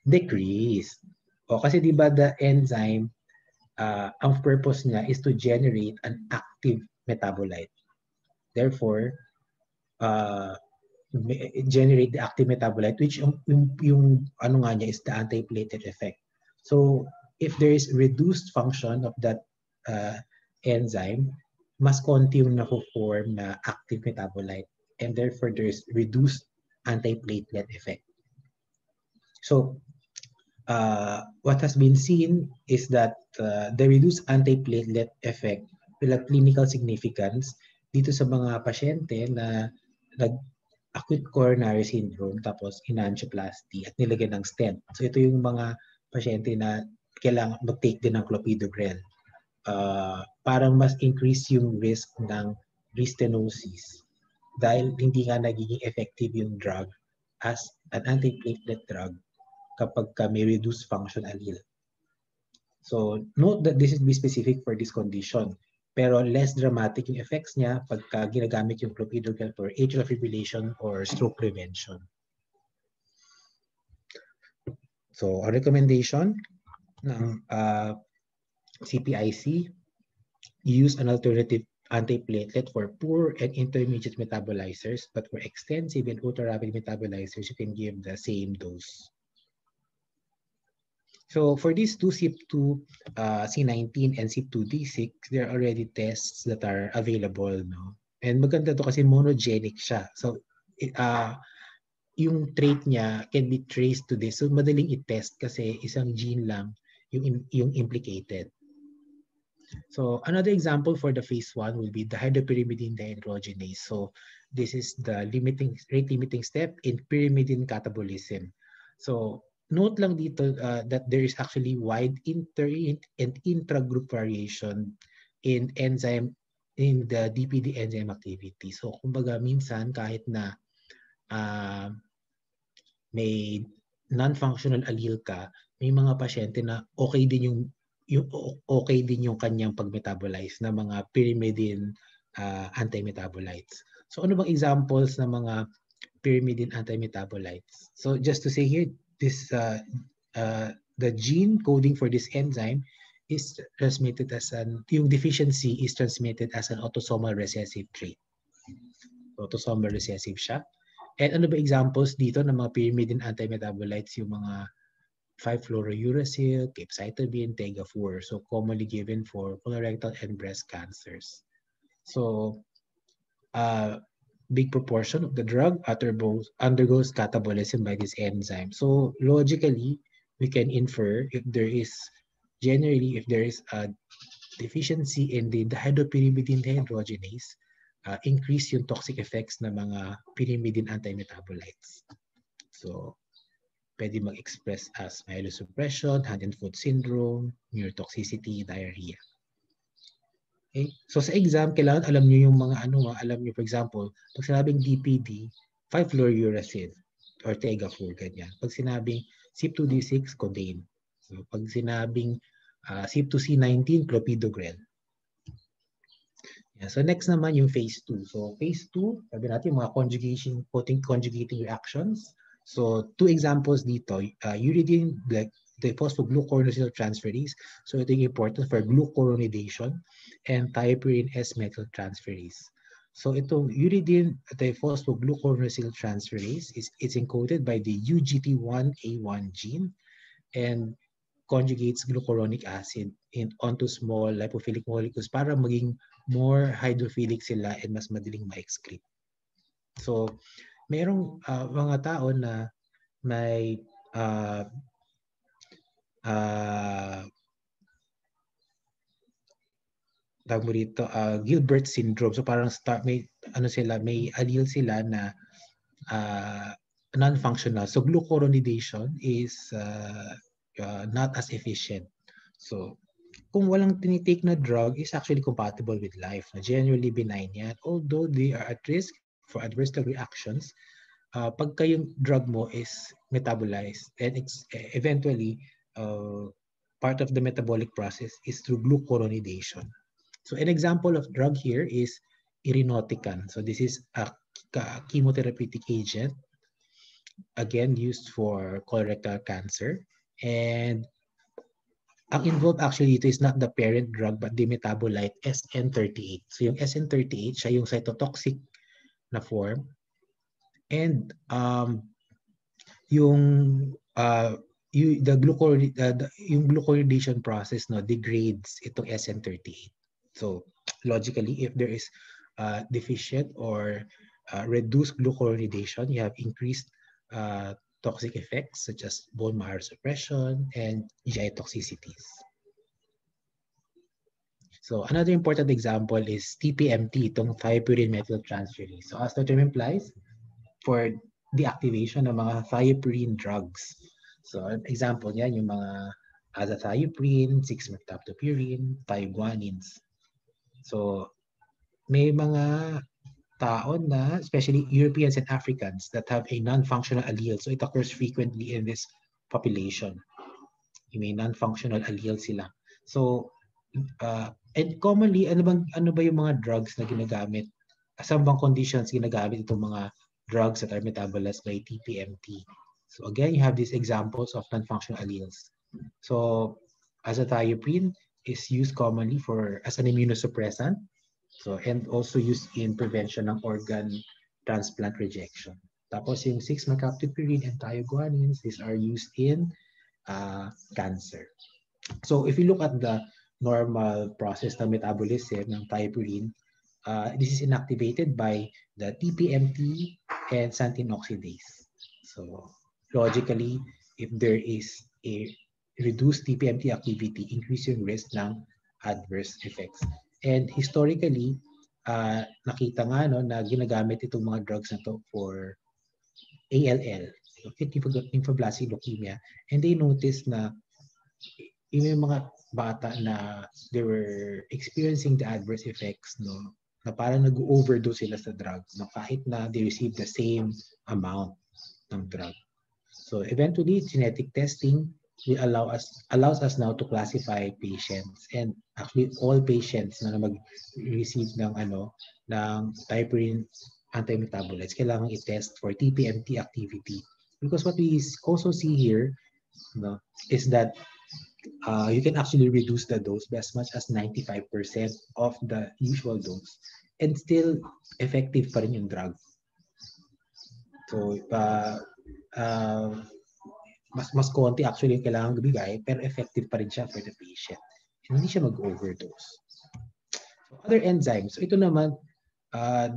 Decreased. O kasi di ba the enzyme, ang purpose niya is to generate an active metabolite. Therefore, generate the active metabolite, which yung ano nga niya is the anti-platelet effect. So if there is reduced function of that enzyme, mas konti yung na-form na active metabolite, and therefore there is reduced anti-platelet effect. So what has been seen is that the reduced anti-platelet effect will have clinical significance dito sa mga pasyente na acute coronary syndrome tapos hemangioplasty at nilagyan ng stent. So ito yung mga pasyente na kailangan mag-take din ng clopidogrel. Parang mas increase yung risk ng restenosis dahil hindi nga nagiging effective yung drug as an antiplatelet drug kapag may reduced function allele. So note that this is specific for this condition, pero less dramatic yung effects niya pagka ginagamit yung clopidogrel for atrial fibrillation or stroke prevention. So our recommendation ng CPIC, use an alternative antiplatelet for poor and intermediate metabolizers, but for extensive and ultra-rapid metabolizers, you can give the same dose. So for these two CYP2 C19 and CYP2D6, there are already tests that are available, no? And maganda to kasi monogenic siya. So yung trait niya can be traced to this. So madaling i-test kasi isang gene lang yung implicated. So another example for the phase 1 will be the hydropyrimidine dehydrogenase. So this is the rate limiting step in pyrimidine catabolism. So note lang dito that there is actually wide inter and intragroup variation in the DPD enzyme activity. So kumbaga minsan kahit na may non-functional allele ka, may mga pasyente na okay din yung kanyang pag-metabolize na mga pyrimidine anti-metabolites. So ano bang examples ng mga pyrimidine anti-metabolites? So just to say here, this the gene coding for this enzyme is transmitted as yung deficiency is transmitted as an autosomal recessive trait. Autosomal recessive siya. And ano ba examples dito ng mga pyrimidine anti-metabolites? Yung mga 5-fluorouracil, capecitabine, Tegafur. So commonly given for colorectal and breast cancers. So big proportion of the drug undergoes catabolism by this enzyme. So logically, we can infer if there is a deficiency in the hydropyrimidine dehydrogenase, increase yung toxic effects ng mga pyrimidine anti-metabolites. So pwede mag-express as myelosuppression, hand and foot syndrome, neurotoxicity, diarrhea. Okay? So sa exam, kailangan alam nyo yung mga alam nyo, for example, pag sinabing DPD, 5-fluorouracil or Tegafur, ganyan. Pag sinabing CYP2D6, codeine. So pag sinabing CYP2C19, clopidogrel. Yeah, so next naman yung phase 2. So phase 2, sabi natin yung mga conjugating reactions. So two examples dito, uridine, the phosphoglucuronidase transferase. So ito yung important for glucuronidation, and thiopurine S-methyl transferase. So itong uridine, the phosphoglucuronidase transferase it's encoded by the UGT1A1 gene and conjugates glucuronic acid onto small lipophilic molecules para maging more hydrophilic sila and mas madaling ma-excrete. So mayroong mga tao na may Gilbert syndrome. So parang may allele sila na non-functional. So glucuronidation is not as efficient. So kung walang tinitake na drug is actually compatible with life. Generally benign yan. Although they are at risk for adverse drug reactions, pagka yung drug mo is metabolized and it's eventually part of the metabolic process is through glucuronidation. So an example of drug here is irinotecan. So this is a chemotherapeutic agent, again used for colorectal cancer. And ang involved actually ito is not the parent drug but the metabolite SN38. So yung SN38 siya yung cytotoxic na form. And yung glucuronidation process degrades itong SN38. So logically, if there is deficient or reduced glucuronidation, you have increased toxic effects such as bone marrow suppression and GI toxicities. So another important example is TPMT, itong thiopurine methyltransferase. So as the term implies, for the activation ng mga thiopurine drugs. So an example niyan yung mga azathioprine, 6-mercaptopurine, thioguanines. So may mga tao na, especially Europeans and Africans, that have a non-functional allele. So it occurs frequently in this population. May non-functional allele sila. So and commonly, ano ba yung mga drugs na ginagamit? Saan bang conditions ginagamit itong mga drugs that are metabolized by TPMT? So again, you have these examples of non-functional alleles. So azathioprine is used commonly as an immunosuppressant. So, and also used in prevention ng organ transplant rejection. Tapos yung 6-mercaptopurine and thioguanins, these are used in cancer. So if you look at the normal process ng metabolism ng thiopurine, this is inactivated by the TPMT and xanthine oxidase. So logically, if there is a reduced TPMT activity, increase yung risk ng adverse effects. And historically, nakita nga no, na ginagamit itong mga drugs na to for ALL, lymphoblastic leukemia, and they noticed na yung mga bata na they were experiencing the adverse effects, no, na parang nag-overdose sila sa drugs, no, kahit na they receive the same amount ng drug. So eventually, genetic testing will allows us now to classify patients, and actually all patients na mag-receive ng thiopurine antimetabolites kailangan i-test for TPMT activity, because what we also see here, no, is that you can actually reduce the dose by as much as 95% of the usual dose and still effective pa rin yung drug. So mas konti actually yung kailangan bigay, pero effective pa rin siya for the patient. Hindi siya mag-overdose. So other enzymes. So ito naman,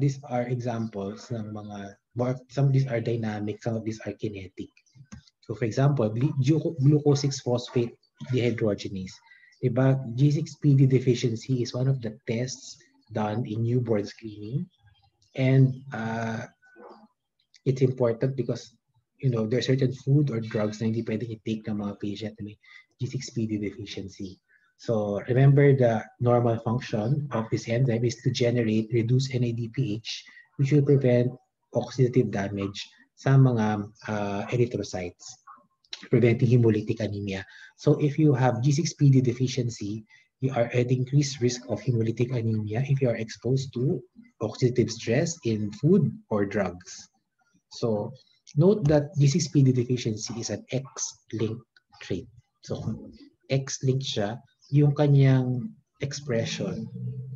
these are examples ng mga, some of these are dynamic, some of these are kinetic. So for example, glucose 6-phosphate dehydrogenase. Diba, G6PD deficiency is one of the tests done in newborn screening. And it's important because there are certain food or drugs na hindi pwedeng i-take ng mga patient na may G6PD deficiency. So remember, the normal function of this enzyme is to generate reduced NADPH, which will prevent oxidative damage sa mga erythrocytes, preventing hemolytic anemia. So if you have G6PD deficiency, you are at increased risk of hemolytic anemia if you are exposed to oxidative stress in food or drugs. So note that G6PD deficiency is an X-linked trait. So X-linked siya, yung kanyang expression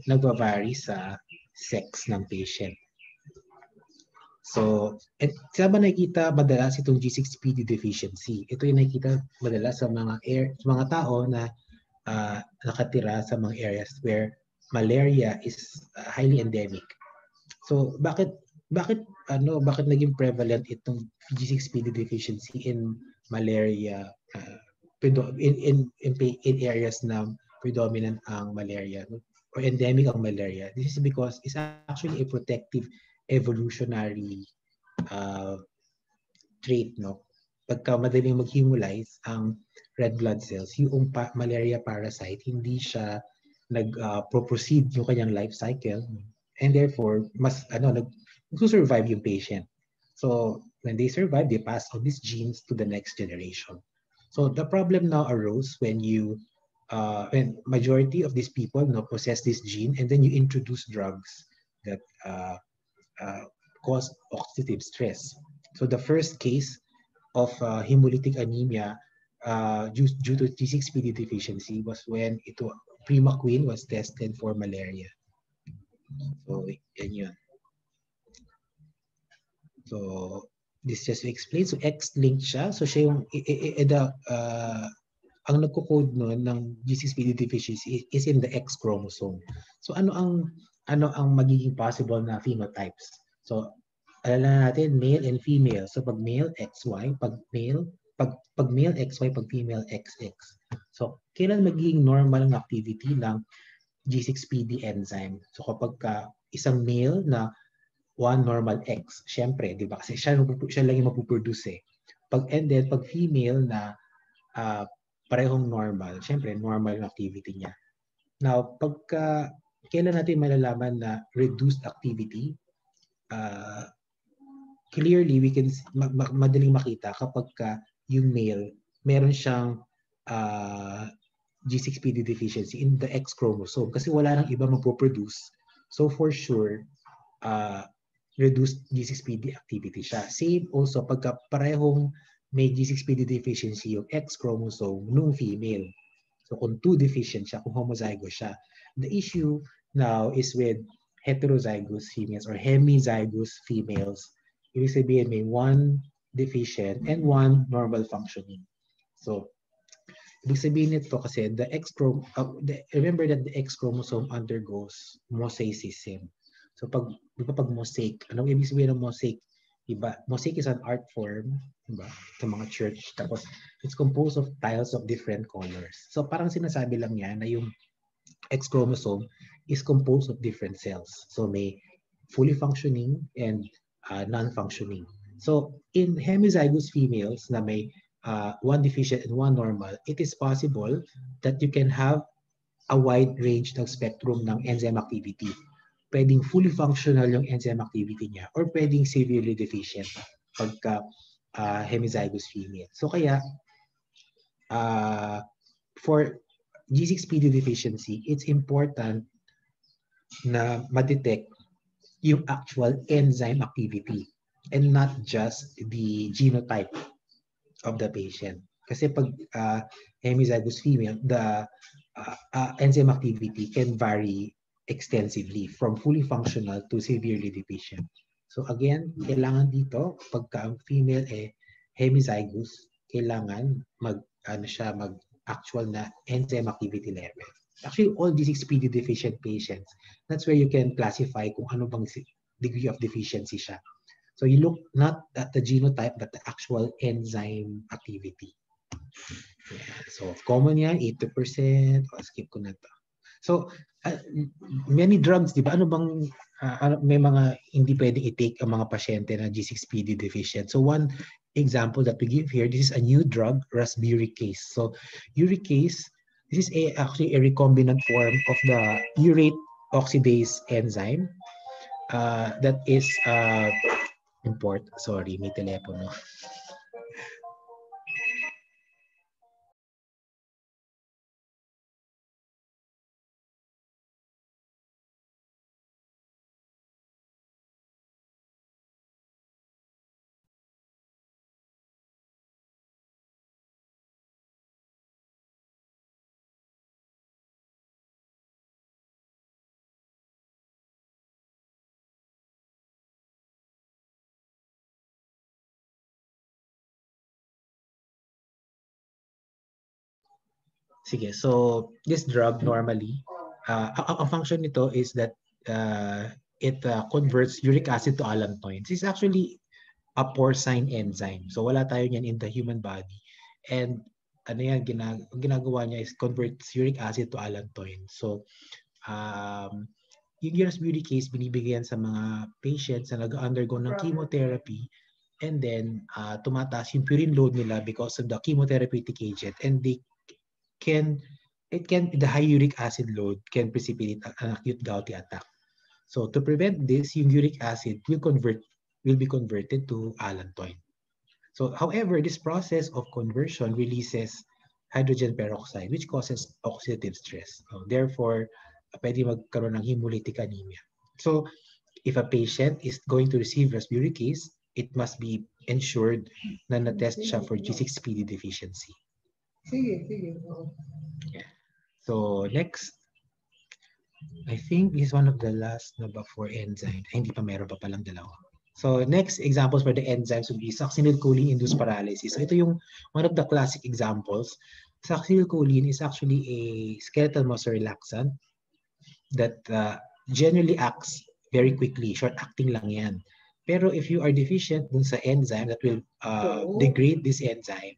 nagva-vary sa sex ng patient. So, saan ba nakikita madalas itong G6PD deficiency? Ito yung nakikita madalas sa mga tao na nakatira sa mga areas where malaria is highly endemic. So, bakit naging prevalent itong G6PD deficiency in malaria, in areas na predominant ang malaria or endemic ang malaria? This is because it's actually a protective evolutionary trait, no? Pagka madaling mag-hemolyze ang red blood cells, yung malaria parasite, hindi siya nag-proceed yung kanyang life cycle, and therefore mas nag-survive yung patient. So when they survive, they pass on these genes to the next generation. So the problem now arose when when majority of these people possess this gene, and then you introduce drugs that cause oxidative stress. So the first case of hemolytic anemia due to G6PD deficiency was when Primaquine was tested for malaria. So yan yun. So this just to explain. So X-linked siya. So siya yung ang nagko-code nun ng G6PD deficiency is in the X chromosome. So ano ang magiging possible na phenotypes? So alala natin male and female. So pag male XY, pag male XY, pag female XX. So kailan magiging normal ng activity ng G6PD enzyme? So kapag isang male na 1 normal X, syempre, di ba? Kasi siya lang yung mapuproduce. Pag female na parehong normal, syempre, normal yung activity niya. Now, kailan natin malalaman na reduced activity, clearly, we can madaling makita kapag yung male, meron siyang G6PD deficiency in the X chromosome kasi wala nang iba mapoproduce. So, for sure, reduced G6PD activity siya. Same also pagka parehong may G6PD deficiency yung X chromosome nung female. So kung 2 deficient siya, kung homozygous siya. The issue now is with heterozygous females or hemizygous females. Ibig sabihin may one deficient and one normal functioning. So, ibig sabihin nito kasi remember that the X chromosome undergoes mosaicism. So pag mosaic, anong ibig sabihin ng mosaic? Iba, mosaic is an art form, diba? Sa mga church. Tapos it's composed of tiles of different colors. So parang sinasabi lang niya na yung X chromosome is composed of different cells. So may fully functioning and non-functioning. So in hemizygous females na may one deficient and one normal, it is possible that you can have a wide range ng spectrum ng enzyme activity. Pwedeng fully functional yung enzyme activity niya or pwedeng severely deficient pagka hemizygous female. So kaya, for G6PD deficiency, it's important na ma-detect yung actual enzyme activity and not just the genotype of the patient. Kasi pag hemizygous female, the enzyme activity can vary extensively from fully functional to severely deficient. So again, kailangan dito, pagka ang female hemizygous, kailangan mag-actual na enzyme activity level. Actually, all G6PD deficient patients, that's where you can classify kung ano bang degree of deficiency siya. So you look not at the genotype, but the actual enzyme activity. Yeah. So common yan, 80%. Skip ko na to. So many drugs, di ba? Ano bang, may mga hindi pwedeng i-take ang mga pasyente na G6PD deficient. So one example that we give here, this is a new drug, rasburicase. So uricase, this is actually a recombinant form of the urate oxidase enzyme that is sorry, may telepono. Sige, so this drug normally, ang function nito is that it converts uric acid to allantoin. This is actually a porcine enzyme. So wala tayo niyan in the human body. And ano yan, ginagawa niya is converts uric acid to allantoin. So yung rasburicase binibigyan sa mga patients na nag-undergo ng chemotherapy, and then tumataas yung purine load nila because of the chemotherapeutic agent, and the high uric acid load can precipitate an acute gouty attack. So to prevent this, yung uric acid will be converted to allantoin. So however, this process of conversion releases hydrogen peroxide, which causes oxidative stress. So, therefore, pwede magkaroon ng hemolytic anemia. So if a patient is going to receive rasburicase, it must be ensured na na-test siya for G6PD deficiency. Sige. Yeah. So next, I think this is one of the last na ba for enzyme. Hindi pa, meron pa palang dalawa. So next examples for the enzymes would be succinylcholine-induced paralysis. So ito yung one of the classic examples. Succinylcholine is actually a skeletal muscle relaxant that generally acts very quickly. Short-acting lang yan. Pero if you are deficient dun sa enzyme that will degrade this enzyme,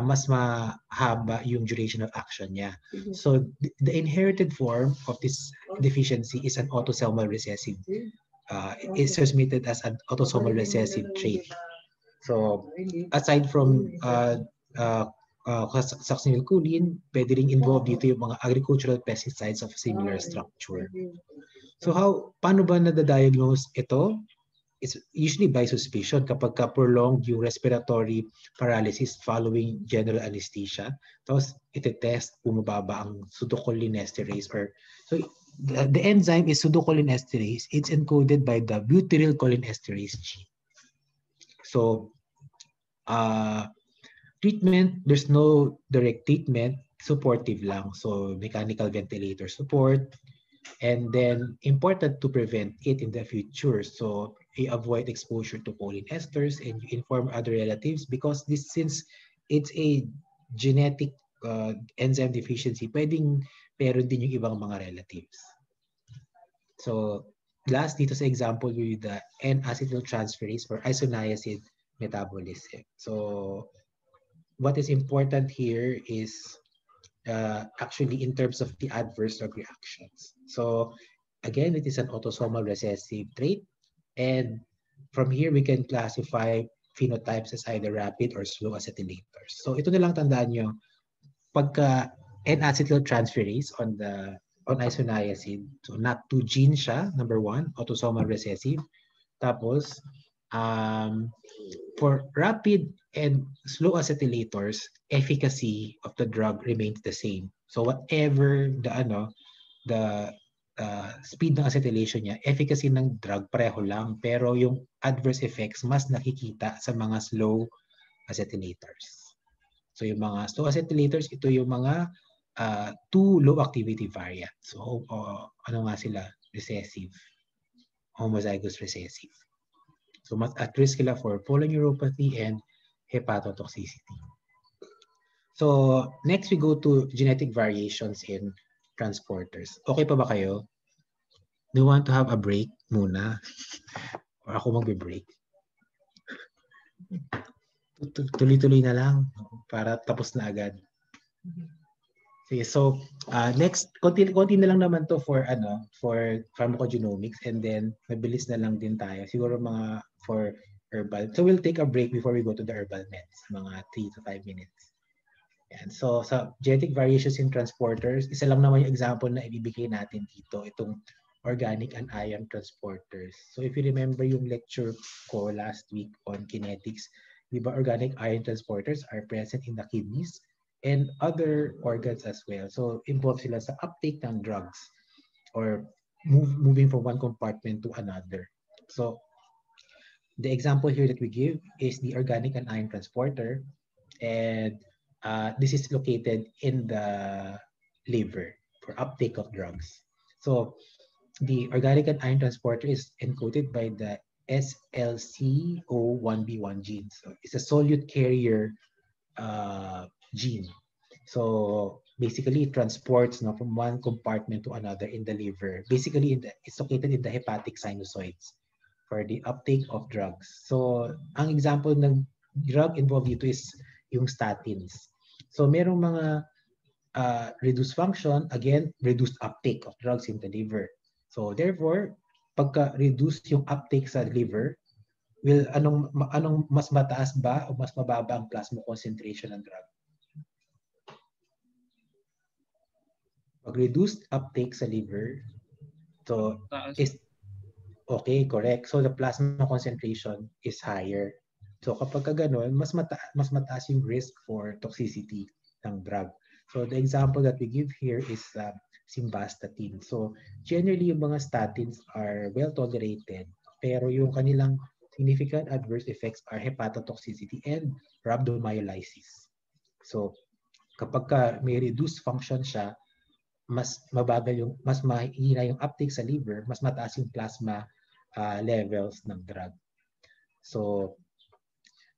mas mahaba yung duration of action niya. So the inherited form of this deficiency is an autosomal recessive. It is transmitted as an autosomal recessive trait. So aside from succinylcholine, pwede ring involved dito yung mga agricultural pesticides of similar structure. So paano ba nadadiagnose ito? It's usually by suspicion kapag prolonged yung respiratory paralysis following general anesthesia. Tapos iti-test kung mababa ang pseudocholinesterase so the enzyme is pseudocholinesterase. It's encoded by the butyrylcholinesterase gene. So treatment, there's no direct treatment, supportive lang. So mechanical ventilator support, And then important to prevent it in the future. So you avoid exposure to choline esters and you inform other relatives because this since it's a genetic enzyme deficiency, pwedeng meron din yung ibang mga relatives. So last dito sa example with the N-acetyltransferase for isoniazid metabolism. So what is important here is actually in terms of the adverse drug reactions. So again, it is an autosomal recessive trait. And from here, we can classify phenotypes as either rapid or slow acetylators. So ito na lang tandaan nyo, pagka N-acetyltransferase on isoniazid, so NAT2 gene siya, number one, autosomal recessive. Tapos, for rapid and slow acetylators, efficacy of the drug remains the same. So whatever the speed ng acetylation niya, efficacy ng drug pareho lang, pero yung adverse effects mas nakikita sa mga slow acetylators. So yung mga slow acetylators, ito yung mga two low activity variants. So ano nga sila? Recessive. Homozygous recessive. So mas at risk sila for polyneuropathy and hepatotoxicity. So next we go to genetic variations in transporters. Okay pa ba kayo? Do you want to have a break muna? Or ako magbe-break? Tuloy-tuloy na lang para tapos na agad. Okay, so next, konti na lang naman to for pharmacogenomics and then mabilis na lang din tayo. Siguro mga for herbal. So we'll take a break before we go to the herbal meds, mga 3 to 5 minutes. And so sa genetic variations in transporters, isa lang naman yung example na ibibigay natin dito, itong organic and ion transporters. So if you remember yung lecture ko last week on kinetics, di ba organic ion transporters are present in the kidneys and other organs as well. So involved sila sa uptake ng drugs or moving from one compartment to another. So the example here that we give is the organic and ion transporter, and this is located in the liver for uptake of drugs. So the organic and ion transporter is encoded by the SLCO1B1 gene. So it's a solute carrier gene. So basically it transports from one compartment to another in the liver. Basically it's located in the hepatic sinusoids for the uptake of drugs. So ang example ng drug involved dito is yung statins. So merong mga reduced function, again, reduced uptake of drugs in the liver. So therefore, pagka-reduce yung uptake sa liver, anong mas mataas ba o mas mababa ang plasma concentration ng drug? Pag-reduced uptake sa liver, so is okay, correct. So the plasma concentration is higher. So kapag gano'n, mas mataas yung risk for toxicity ng drug. So the example that we give here is simvastatin. So generally yung mga statins are well tolerated, pero yung kanilang significant adverse effects are hepatotoxicity and rhabdomyolysis. So kapag may reduced function siya, mas mabagal mas mahina yung uptake sa liver, mas mataas yung plasma levels ng drug. So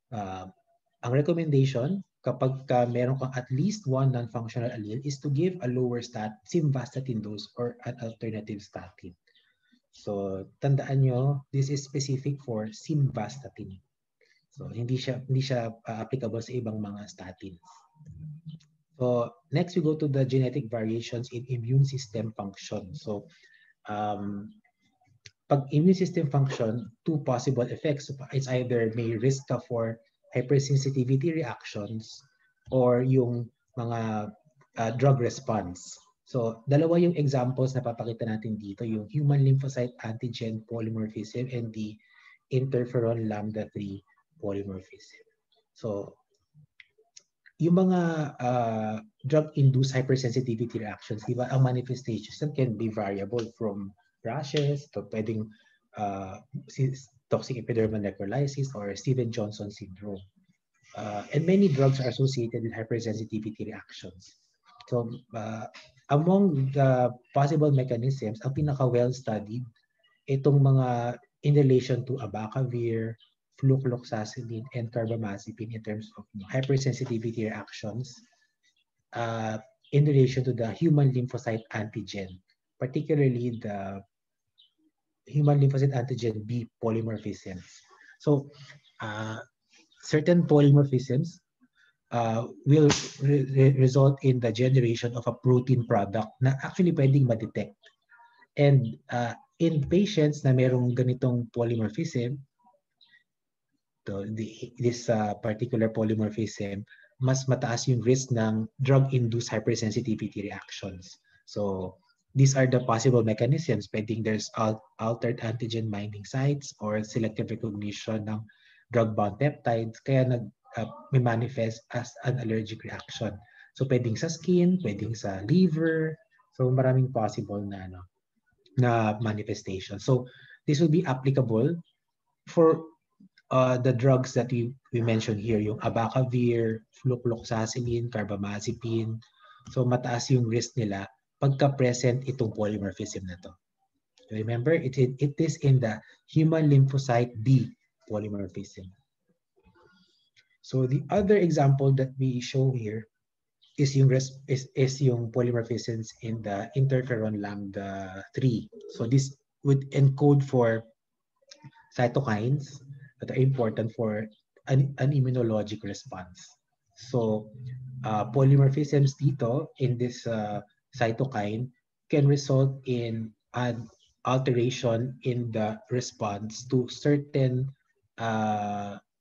ang recommendation kapag meron kang at least one non-functional allele is to give a lower simvastatin dose or an alternative statin. So tandaan nyo, this is specific for simvastatin. So hindi siya applicable sa ibang mga statins. So next we go to the genetic variations in immune system function. So pag immune system function, two possible effects. It's either may risk ka for hypersensitivity reactions or yung mga drug response. So dalawa yung examples na papakita natin dito, yung human lymphocyte antigen polymorphism and the interferon lambda 3 polymorphism. So yung mga drug-induced hypersensitivity reactions, di ba, ang manifestations can be variable from rashes to pwedeng toxic epidermal necrolysis or Stevens-Johnson syndrome. And many drugs are associated with hypersensitivity reactions. So, among the possible mechanisms, ang pinaka-well-studied, itong mga in relation to abacavir, flucloxacillin, and carbamazepine in terms of hypersensitivity reactions in relation to the human lymphocyte antigen, particularly the human lymphocyte antigen B polymorphisms. So, certain polymorphisms will result in the generation of a protein product na actually pwedeng ma-detect. And in patients na merong ganitong polymorphism, this particular polymorphism, mas mataas yung risk ng drug-induced hypersensitivity reactions. So these are the possible mechanisms. Pwedeng there's altered antigen binding sites or selective recognition ng drug-bound peptides, kaya may manifest as an allergic reaction. So pwedeng sa skin, pwedeng sa liver, so maraming possible na manifestation. So this will be applicable for the drugs that we mentioned here, yung abacavir, flucloxacillin, carbamazepine. So mataas yung risk nila pagka-present itong polymorphism na to. Remember, it is in the human lymphocyte B polymorphism. So the other example that we show here is yung polymorphisms in the interferon lambda 3. So this would encode for cytokines that are important for an immunologic response. So polymorphisms dito in this cytokine can result in an alteration in the response to certain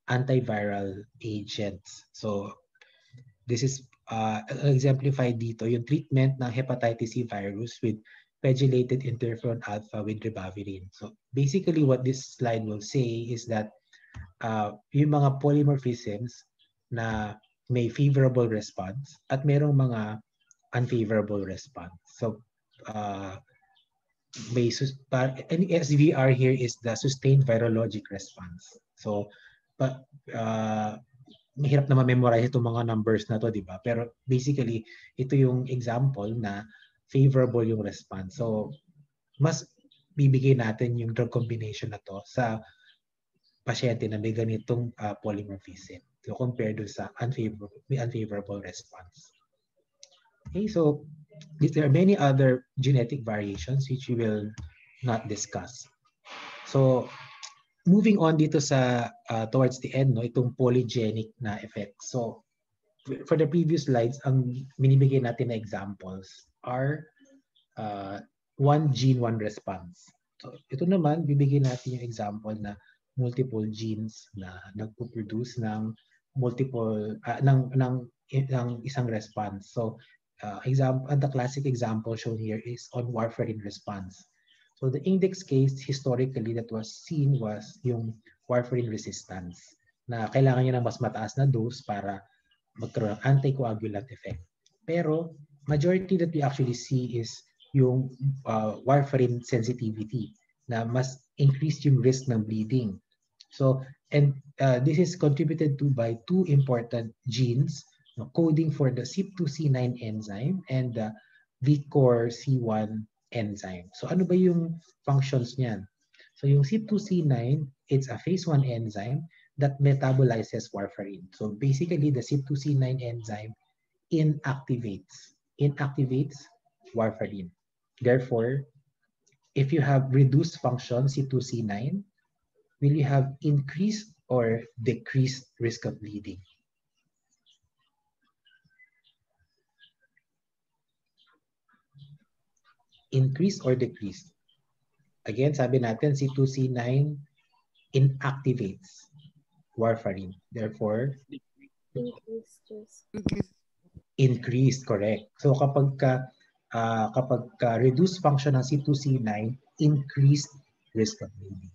antiviral agents. So this is exemplified dito yung treatment ng hepatitis C virus with pegylated interferon alpha with ribavirin. So basically what this slide will say is that yung mga polymorphisms na may favorable response at merong mga unfavorable response. So SVR here is the sustained virologic response. So mahirap na ma-memorize itong mga numbers na to, di ba? Pero basically, ito yung example na favorable yung response. So, mas bibigay natin yung drug combination na to sa pasyente na may ganitong polymorphism. So, compared sa unfavorable response. Okay, so there are many other genetic variations which we will not discuss. So, moving on dito sa towards the end, itong polygenic na effect. So for the previous slides, ang binibigay natin na examples are one gene, one response. So ito naman, bibigyan natin yung example na multiple genes na nagpo-produce ng multiple ng isang response. So the classic example shown here is on warfarin response. So the index case historically that was seen was yung warfarin resistance na kailangan niya ng mas mataas na dose para magkaroon ng anticoagulant effect. Pero majority that we actually see is yung warfarin sensitivity na mas increased yung risk ng bleeding. So and this is contributed to by two important genes coding for the CYP2C9 enzyme and the VCOR-C1 enzyme. So ano ba yung functions niyan? So yung CYP2C9, it's a phase 1 enzyme that metabolizes warfarin. So basically the CYP2C9 enzyme inactivates warfarin. Therefore, if you have reduced function CYP2C9, will you have increased or decreased risk of bleeding? Increase or decrease? Again, sabi natin, CYP2C9 inactivates warfarin. Therefore, increased, correct. So kapag reduced function ng CYP2C9, increased risk of bleeding.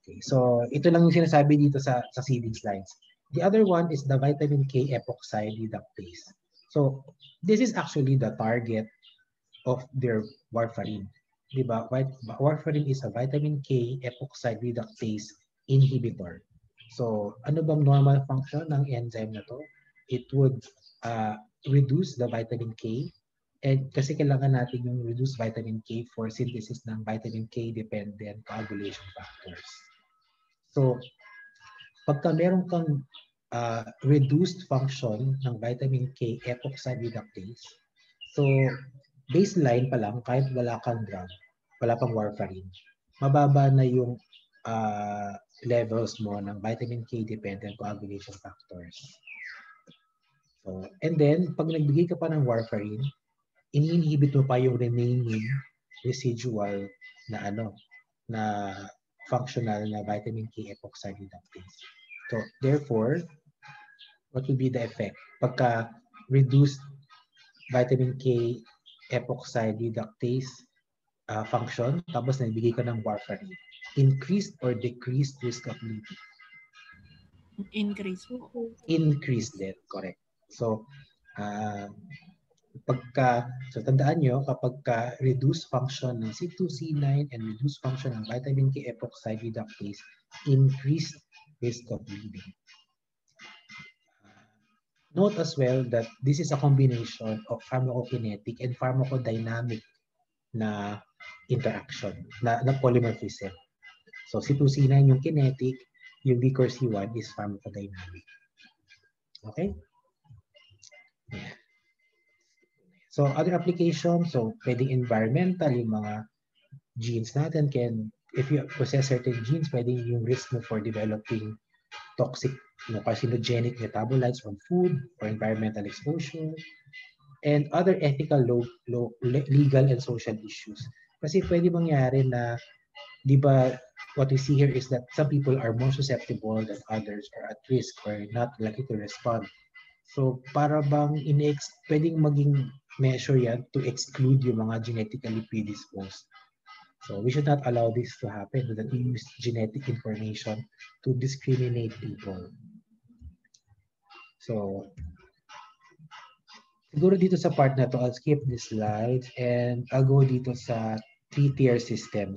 Okay, so ito lang yung sinasabi dito sa seeding slides. The other one is the vitamin K epoxide reductase. So this is actually the target of their warfarin. Diba? Warfarin is a vitamin K epoxide reductase inhibitor. So, ano bang normal function ng enzyme na to? It would reduce the vitamin K. And kasi kailangan natin yung reduced vitamin K for synthesis ng vitamin K-dependent coagulation factors. So, pagka meron kang reduced function ng vitamin K epoxide reductase, so baseline pa lang, kahit wala kang drug, wala pang warfarin, mababa na yung levels mo ng vitamin K-dependent coagulation factors. So, and then, pag nagbigay ka pa ng warfarin, ini-inhibit mo pa yung remaining residual na na functional na vitamin K epoxide reductase. So, therefore, what will be the effect? Pagka reduced vitamin K epoxide reductase function, tapos nagbigay ka ng warfarin, increased or decreased risk of bleeding? Increase po. Increase din, correct. So, so tandaan nyo, kapag reduced function ng C2, C9, and reduced function ng vitamin K epoxide reductase, increased risk of bleeding. Note as well that this is a combination of pharmacokinetic and pharmacodynamic na interaction, na polymorphism. So C2, C9 yung kinetic, yung Vickor C1 is pharmacodynamic. Okay? Yeah. So other applications, so pwedeng environmental, yung mga genes natin if you possess certain genes, pwedeng yung risk mo for developing toxic, carcinogenic metabolites from food or environmental exposure, and other ethical, legal, and social issues. Kasi pwede mangyari na, di ba, what we see here is that some people are more susceptible than others or at risk or not likely to respond. So, para bang pwedeng maging measure yan to exclude yung mga genetically predisposed. So, we should not allow this to happen, that we use genetic information to discriminate people. So, siguro dito sa part na to, I'll skip this slide and I'll go dito sa 3-tier system.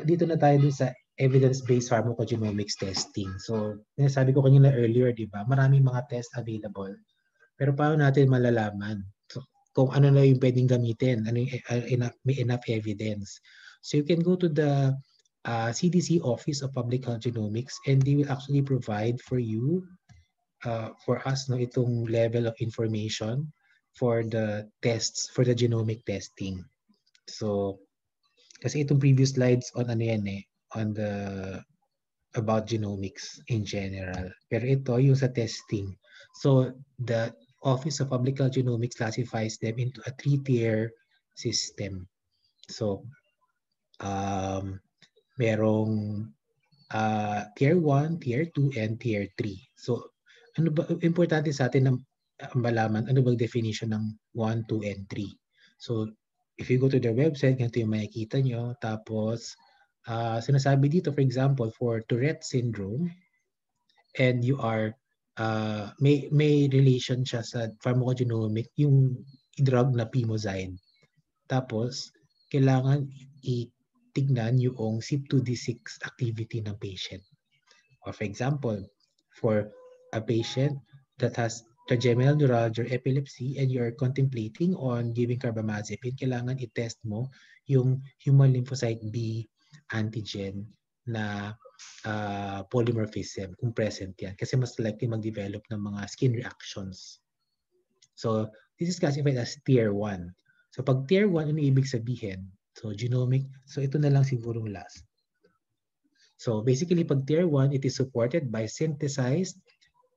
Dito na tayo dun sa evidence-based pharmacogenomics testing. So, sabi ko kanina earlier, di ba? Maraming mga tests available. Pero paano natin malalaman kung ano na yung pwedeng gamitin, may enough evidence. So, you can go to the CDC Office of Public Health Genomics and they will actually provide for you, for us, itong level of information for the tests, for the genomic testing. So, kasi itong previous slides on on the about genomics in general. Pero ito yung sa testing. So the Office of Public Health Genomics classifies them into a 3-tier system. So merong tier 1, tier 2, and tier 3. So ano ba importante sa atin na malaman ano ba definition ng 1, 2, and 3. So if you go to their website, ganito yung makikita nyo. Tapos, sinasabi dito, for example, for Tourette syndrome, and you are, may relation siya sa pharmacogenomic, yung drug na Pimozide. Tapos, kailangan itignan yung CYP2D6 activity ng patient. Or for example, for a patient that has trigeminal neuralgia or epilepsy and you're contemplating on giving carbamazepine, kailangan i-test mo yung human lymphocyte B antigen na polymorphism, kung present yan. Kasi mas likely mag-develop ng mga skin reactions. So, this is classified as tier 1. So, pag tier 1, ano ibig sabihin? So, genomic. So, ito na lang siguro last. So, basically, pag tier 1, it is supported by synthesized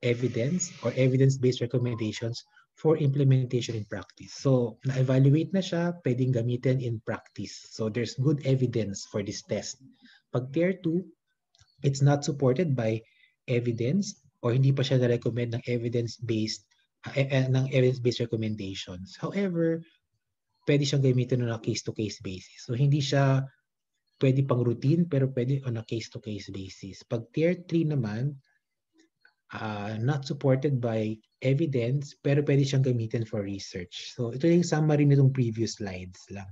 evidence or evidence-based recommendations for implementation in practice. So, na-evaluate na siya, pwedeng gamitin in practice. So, there's good evidence for this test. Pag tier 2, it's not supported by evidence or hindi pa siya na-recommend ng evidence-based recommendations. However, pwede siyang gamitin on a case-to-case basis. So, hindi siya pwede pang routine, pero pwede on a case-to-case basis. Pag tier 3 naman, not supported by evidence, pero pwede siyang gamitin for research. So, ito yung summary nitong previous slides lang.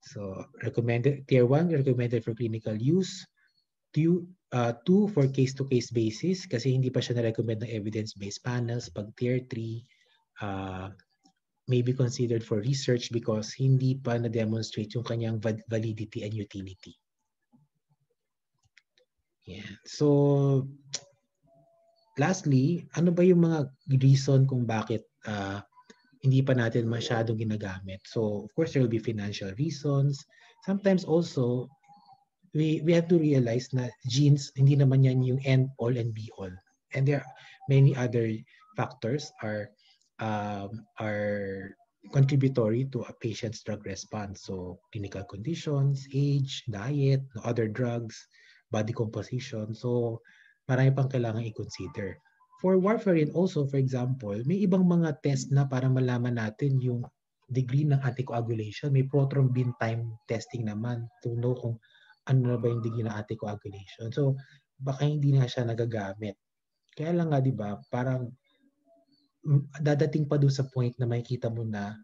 So, recommended, tier 1, recommended for clinical use. 2 for case-to-case basis, kasi hindi pa siya na-recommend ng evidence-based panels. Pag tier 3, may be considered for research because hindi pa na-demonstrate yung kanyang validity and utility. Yeah. So, lastly, ano ba yung mga reason kung bakit hindi pa natin masyadong ginagamit? So, of course, there will be financial reasons. Sometimes also, we have to realize na genes, hindi naman yan yung end all and be all. And there are many other factors are contributory to a patient's drug response. So, clinical conditions, age, diet, other drugs, body composition. So, marami pang kailangan i-consider. For warfarin also, for example, may ibang mga test na para malaman natin yung degree ng anticoagulation. May prothrombin time testing naman to know kung ano na ba yung degree ng anticoagulation. So, baka hindi na siya nagagamit. Kaya lang nga, di ba, parang dadating pa doon sa point na makikita mo na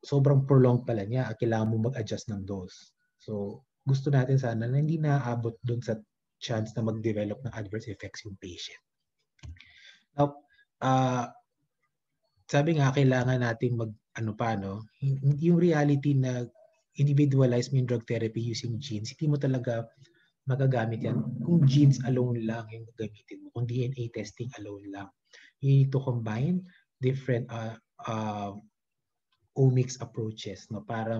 sobrang prolonged pala niya at kailangan mo mag-adjust ng dose. So, gusto natin sana na hindi naaabot doon sa chance na mag-develop ng adverse effects yung patient. Now, sabi nga, kailangan natin yung reality na individualize mo yung drug therapy using genes, hindi mo talaga magagamit yan kung genes alone lang yung gagamitin mo, kung DNA testing alone lang. You need to combine different omics approaches para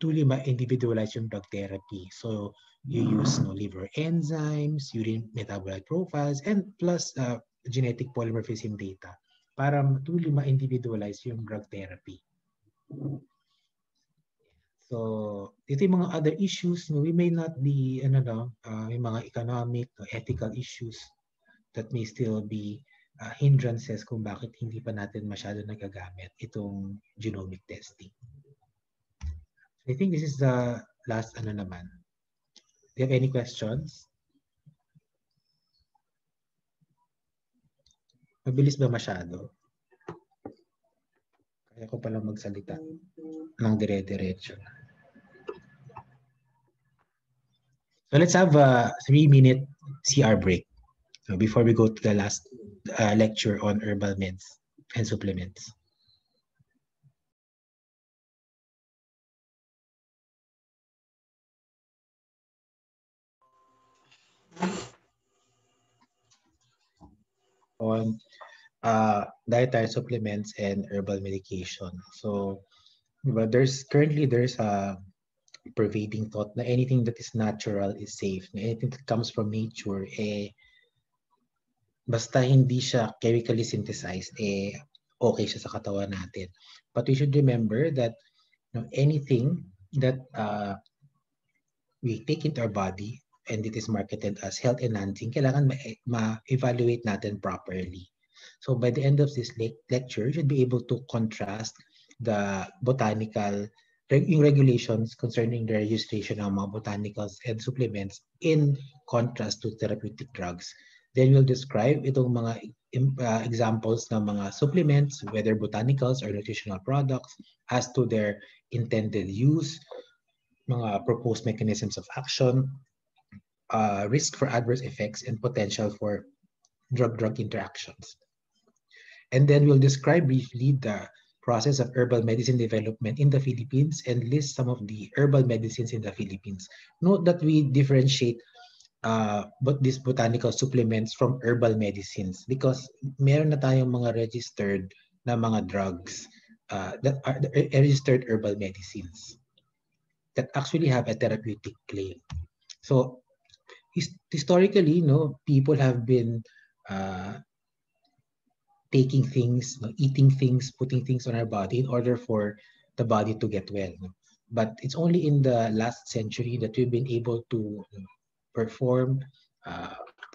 truly ma-individualize yung drug therapy. So, you use liver enzymes, urine metabolite profiles, and plus genetic polymorphism data para truly ma-individualize yung drug therapy. So, ito yung mga other issues. We may not be, may mga economic, ethical issues that may still be hindrances kung bakit hindi pa natin masyado nagagamit itong genomic testing. I think this is the last naman. Do you have any questions? Mabilis ba masyado? Kaya ko palang magsalita ng dire-diretso. So let's have a 3-minute CR break before we go to the last lecture on herbal meds and supplements. On dietary supplements and herbal medication. So, there's a pervading thought na anything that is natural is safe. Na anything that comes from nature, basta hindi siya chemically synthesized, okay siya sa katawan natin. But we should remember that anything that we take into our body and it is marketed as health enhancing, kailangan ma-evaluate natin properly. So by the end of this lecture, you should be able to contrast the botanical regulations concerning the registration of mga botanicals and supplements in contrast to therapeutic drugs. Then we'll describe itong mga examples ng mga supplements, whether botanicals or nutritional products, as to their intended use, mga proposed mechanisms of action, risk for adverse effects, and potential for drug-drug interactions. And then we'll describe briefly the process of herbal medicine development in the Philippines and list some of the herbal medicines in the Philippines. Note that we differentiate these botanical supplements from herbal medicines because meron na tayong mga registered na mga drugs that are registered herbal medicines that actually have a therapeutic claim. So historically, people have been taking things, eating things, putting things on our body in order for the body to get well. But it's only in the last century that we've been able to perform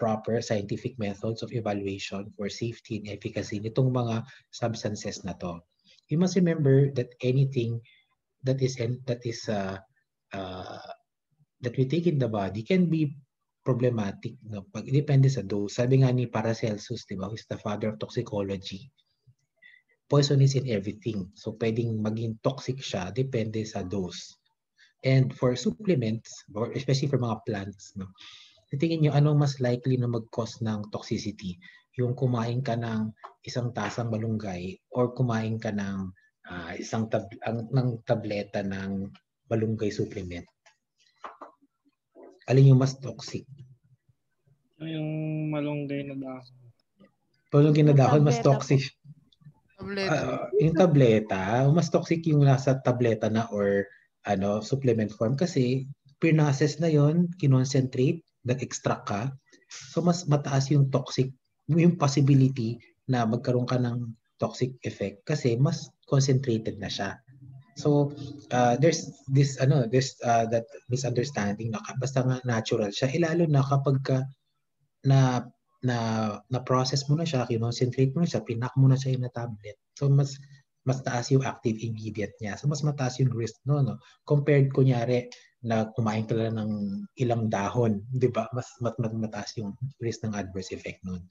proper scientific methods of evaluation for safety and efficacy nitong mga substances na to. You must remember that anything that we take in the body can be problematic. Depende sa dose. Sabi nga ni Paracelsus, diba, who is the father of toxicology, poison is in everything. So pwedeng maging toxic siya, depende sa dose. And for supplements, or especially for mga plants, titingin nyo anong mas likely na mag-cause ng toxicity. yung kumain ka ng isang tasang malunggay or kumain ka ng ng tableta ng malunggay supplement? Alin yung mas toxic? Yung malunggay na dahon. Malunggay na Yung dahon, mas tableta toxic. Yung tableta, mas toxic yung nasa tableta na or supplement form kasi pinocess na yon, kinoncentrate, nag-extract ka. So mas mataas yung toxic, yung possibility na magkaroon ka ng toxic effect kasi mas concentrated na siya. So there's that misunderstanding na basta nga natural siya, lalo na kapag na na process mo na siya, kinoncentrate mo na siya, pinak mo na siya in a tablet. So mas taas yung active ingredient niya. So mas mataas yung risk no. Compared kunyari na kumain ka lang ng ilang dahon, 'di ba? Mas mataas yung risk ng adverse effect nun.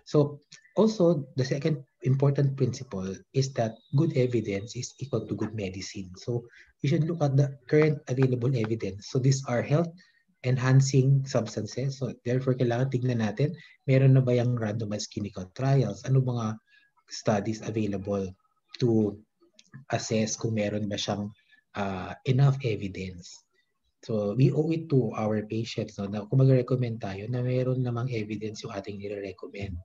So also the second important principle is that good evidence is equal to good medicine. So you should look at the current available evidence. So these are health enhancing substances. So therefore, kailangan tignan natin, meron na ba yung randomized clinical trials? Ano mga studies available to assess kung meron ba siyang enough evidence? So we owe it to our patients na kung mag-recommend tayo na meron namang evidence yung ating nire-recommend.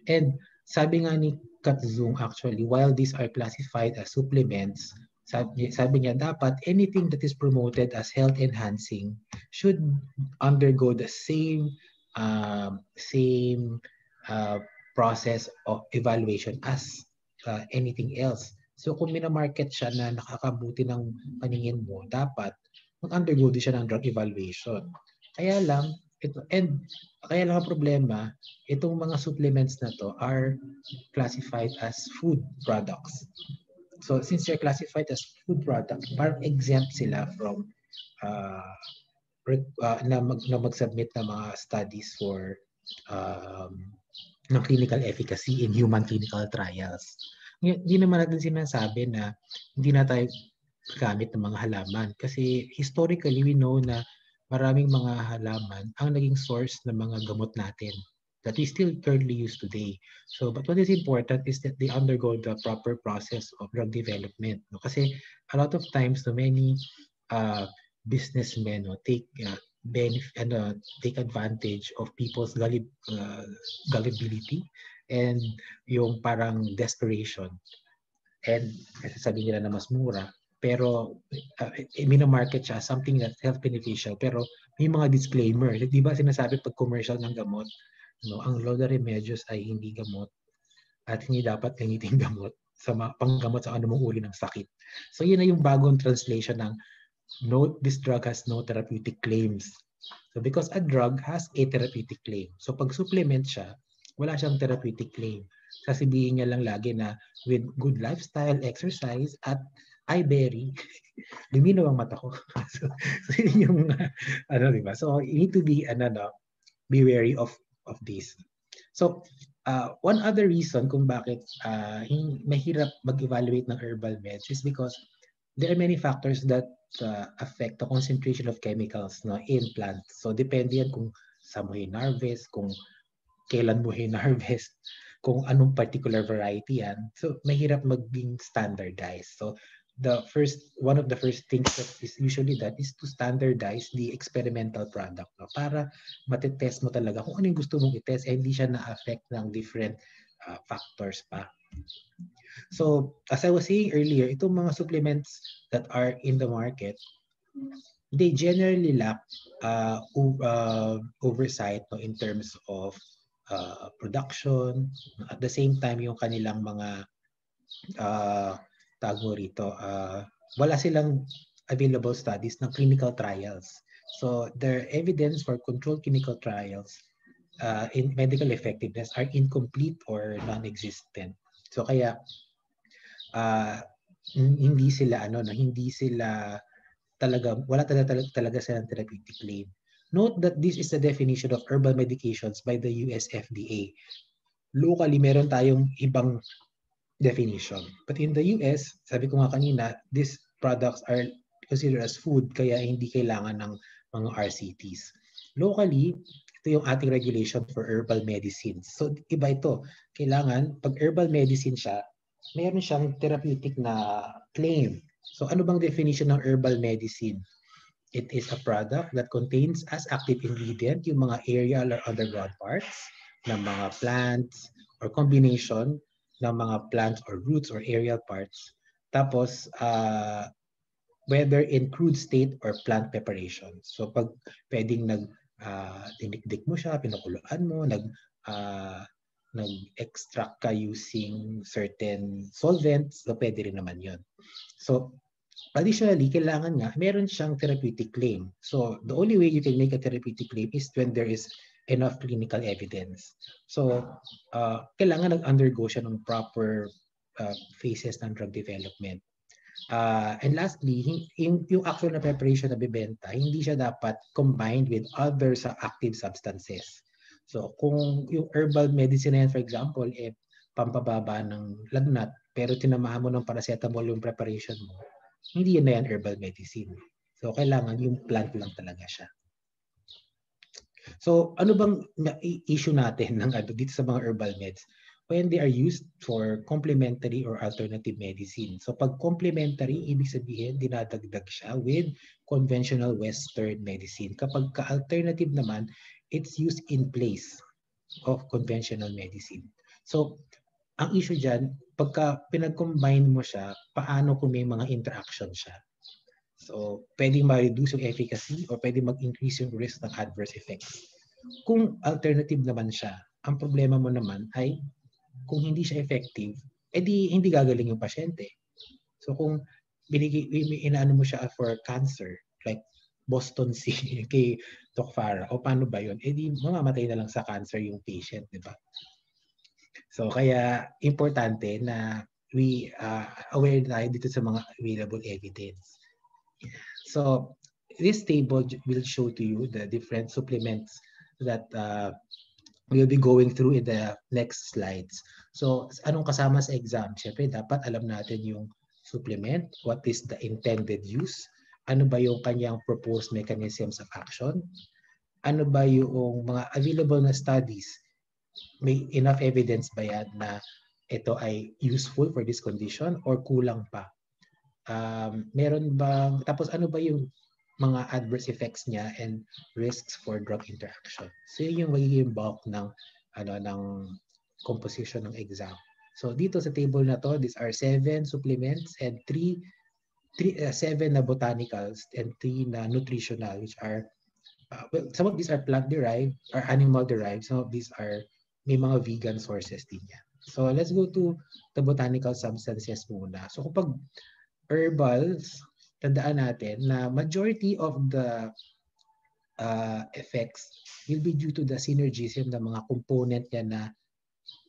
And sabi nga ni Katzung actually, while these are classified as supplements, sabi niya dapat anything that is promoted as health enhancing should undergo the same process of evaluation as anything else. So kung minamarket siya na nakakabuti ng paningin mo, dapat mag-undergo din siya ng drug evaluation. Kaya lang ang problema, itong mga supplements na to are classified as food products. So since they're classified as food products, parang exempt sila from na mag-submit ng mga studies for ng clinical efficacy in human clinical trials. Hindi naman natin sinasabi na hindi na tayo gamit ng mga halaman kasi historically we know na maraming mga halaman ang naging source ng mga gamot natin that is still currently used today. So, but what is important is that they undergo the proper process of drug development. No? Kasi a lot of times, many businessmen take advantage of people's gullibility and yung parang desperation. And kasi sabi nila na mas mura, pero minamarket siya something that's health beneficial pero may mga disclaimer. Di ba sinasabi pag commercial ng gamot, no, ang Lola Remedios ay hindi gamot at hindi dapat gamitin gamot sa panggamot sa anumang uri ng sakit. So yun na yung bagong translation ng note, this drug has no therapeutic claims. So because a drug has a therapeutic claim. So pag supplement siya, wala siyang therapeutic claim. Sasabihin niya lang lagi na with good lifestyle, exercise, at iBerry, luminaw ang mata ko. so yun yung, diba? So you need to be wary of this. So one other reason kung bakit mahirap mag-evaluate ng herbal meds is because there are many factors that affect the concentration of chemicals in plants. So depende yan kung saan mo hinarvest, kung kailan mo hinarvest, kung anong particular variety yan. So mahirap maging standardized. So one of the first things that is usually done is to standardize the experimental product para matitest mo talaga kung ano yung gusto mong itest hindi siya na-affect ng different factors pa. So as I was saying earlier, itong mga supplements that are in the market, they generally lack oversight in terms of production. At the same time, yung kanilang mga wala silang available studies ng clinical trials. So their evidence for controlled clinical trials in medical effectiveness are incomplete or non-existent. So kaya hindi sila wala talaga silang therapeutic claim. Note that this is the definition of herbal medications by the US FDA. Locally, meron tayong ibang definition. But in the US, sabi ko nga kanina, these products are considered as food kaya hindi kailangan ng mga RCTs. Locally, Ito yung ating regulation for herbal medicines. So iba ito. Kailangan, pag herbal medicine siya, mayroon siyang therapeutic na claim. So ano bang definition ng herbal medicine? It is a product that contains as active ingredient yung mga aerial or underground parts ng mga plants or combination ng mga plants or roots or aerial parts. Tapos, whether in crude state or plant preparation. So pag pwedeng dinikdik mo siya, pinakuluan mo, nag-extract ka using certain solvents, so pwede rin naman yun. So additionally, kailangan nga, meron siyang therapeutic claim. So the only way you can make a therapeutic claim is when there is enough clinical evidence. So kailangan nag-undergo siya ng proper phases ng drug development. And lastly, yung actual na preparation na bibenta, hindi siya dapat combined with other active substances. So kung yung herbal medicine na yan, for example, pampababa ng lagnat, pero tinamahan mo ng paracetamol yung preparation mo, hindi yan na yan herbal medicine. So kailangan yung plant lang talaga siya. So ano bang issue natin ng dito sa mga herbal meds? When they are used for complementary or alternative medicine. So pag complementary, ibig sabihin dinadagdag siya with conventional Western medicine. Kapag ka-alternative naman, it's used in place of conventional medicine. So ang issue dyan, pagka pinag-combine mo siya, paano kung may mga interaction siya? So pwedeng ma-reduce yung efficacy or pwedeng mag-increase yung risk ng adverse effects. Kung alternative naman siya, ang problema mo naman ay kung hindi siya effective, edi hindi gagaling yung pasyente. So kung inaano mo siya for cancer, like Boston C kay Doc Farah, o paano ba yun? Edi mamamatay na lang sa cancer yung patient, di ba? So kaya importante na we aware tayo dito sa mga available evidence. So this table will show to you the different supplements that we'll be going through in the next slides. So, anong kasama sa exam? Siyempre, dapat alam natin yung supplement, what is the intended use, ano ba yung kanyang proposed mechanisms of action, ano ba yung mga available na studies, may enough evidence ba yan na ito ay useful for this condition or kulang pa? Meron bang, tapos ano ba yung mga adverse effects niya and risks for drug interaction. So yun yung magiging bulk ng composition ng exam. So dito sa table na to, these are 7 supplements and 7 na botanicals and 3 na nutritional, which are well, some of these are plant derived or animal derived. Some of these are may mga vegan sources din yan. So let's go to the botanical substances muna. So kapag herbals, tandaan natin na majority of the effects will be due to the synergism ng mga component niya na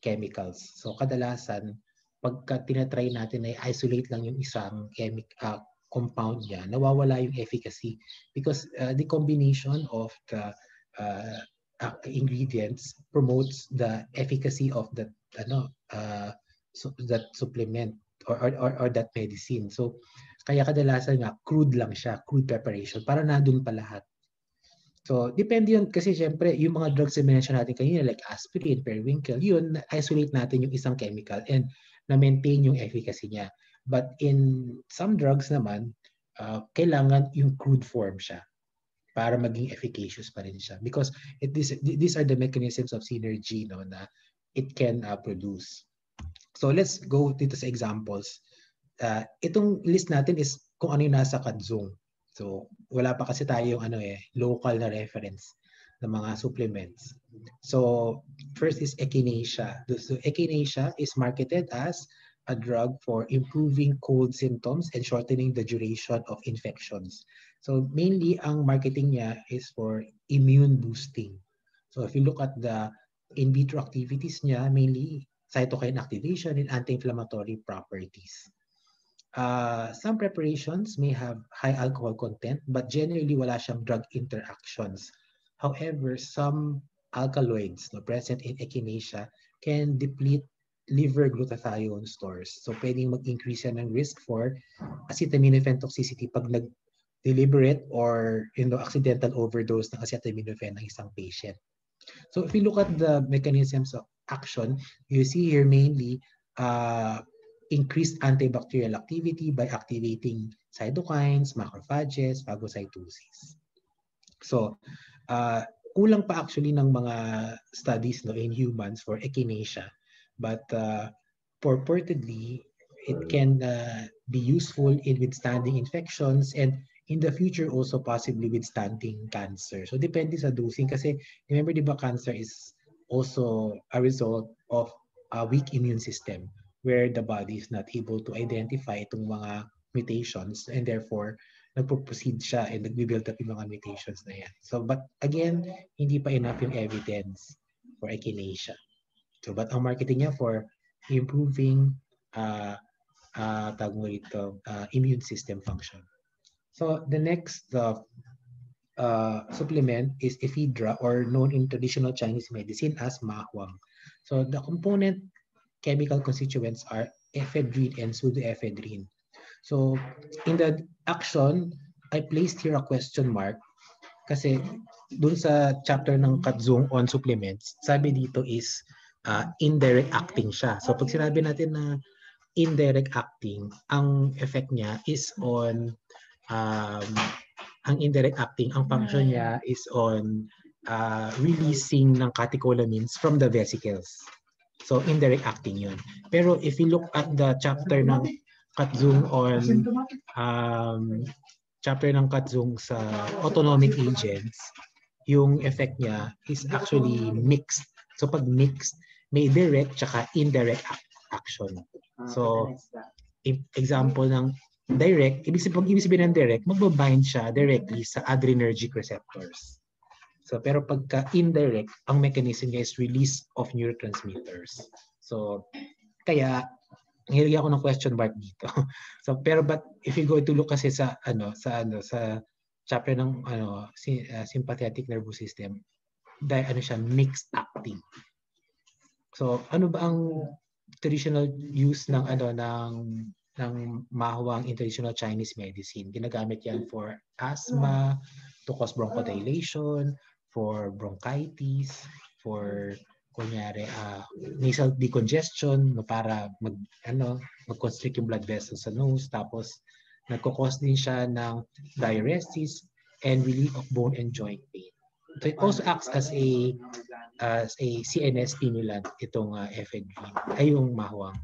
chemicals. So kadalasan, pagka tinatry natin ay isolate lang yung isang compound niya, nawawala yung efficacy because the combination of the ingredients promotes the efficacy of that that supplement or that medicine. So kaya kadalasan nga, crude lang siya, crude preparation, para nandun pa lahat. So, depende yun, kasi syempre, yung mga drugs na mention natin kanina, like aspirin, periwinkle, yun, isolate natin yung isang chemical and na-maintain yung efficacy niya. But in some drugs naman, kailangan yung crude form siya para maging efficacious pa rin siya. Because these are the mechanisms of synergy na it can produce. So, let's go dito sa examples. Itong list natin is kung ano yung nasa Kadzong. So, wala pa kasi tayong local na reference ng mga supplements. So, first is echinacea. So, echinacea is marketed as a drug for improving cold symptoms and shortening the duration of infections. So, mainly, ang marketing niya is for immune boosting. So, if you look at the in vitro activities niya, mainly cytokine activation and anti-inflammatory properties. Some preparations may have high alcohol content, but generally wala siyang drug interactions. However, some alkaloids present in echinacea can deplete liver glutathione stores. So pwedeng mag-increase yan ng risk for acetaminophen toxicity pag nag-deliberate or accidental overdose ng acetaminophen ng isang patient. So if you look at the mechanisms of action, you see here mainly increased antibacterial activity by activating cytokines, macrophages, phagocytosis. So, kulang pa actually ng mga studies no, in humans for echinacea. But purportedly, it can be useful in withstanding infections and in the future also possibly withstanding cancer. So depende sa dosing kasi remember di ba cancer is also a result of a weak immune system where the body is not able to identify itong mga mutations and therefore nagpo-proceed siya and nagbi-build up yung mga mutations na yan. So but again, hindi pa enough yung evidence for echinacea. So but ang marketing niya for improving immune system function. So the next supplement is ephedra, or known in traditional Chinese medicine as ma huang. So the component chemical constituents are ephedrine and pseudoephedrine. So in the action, I placed here a question mark kasi dun sa chapter ng Katzung on supplements, sabi dito is indirect acting siya. So pag sinabi natin na indirect acting, ang effect niya is on ang indirect acting, ang function niya is on releasing ng catecholamines from the vesicles. So indirect acting yun. Pero if you look at the chapter ng Katzung on sa autonomic agents, yung effect niya is actually mixed. So pag mixed, may direct tsaka indirect action. So example ng direct, ibig sabihin ng direct, magbabind siya directly sa adrenergic receptors. So pero pagka indirect, ang mechanism niya is release of neurotransmitters. So kaya nilagay ako ng question mark dito. So pero but if you go to look kasi sa chapter ng sympathetic nervous system, dahil siya mixed acting. So ano ba ang traditional use ng mahuwang in traditional Chinese medicine? Ginagamit yan for asthma, to cause bronchodilation, for bronchitis, for kunyari nasal decongestion no, para mag-constrict yung blood vessels sa nose, tapos nagko-cause din siya ng diuresis and relief of bone and joint pain. So it also acts as a CNS stimulant, itong ephedrine, ay yung mahuwang.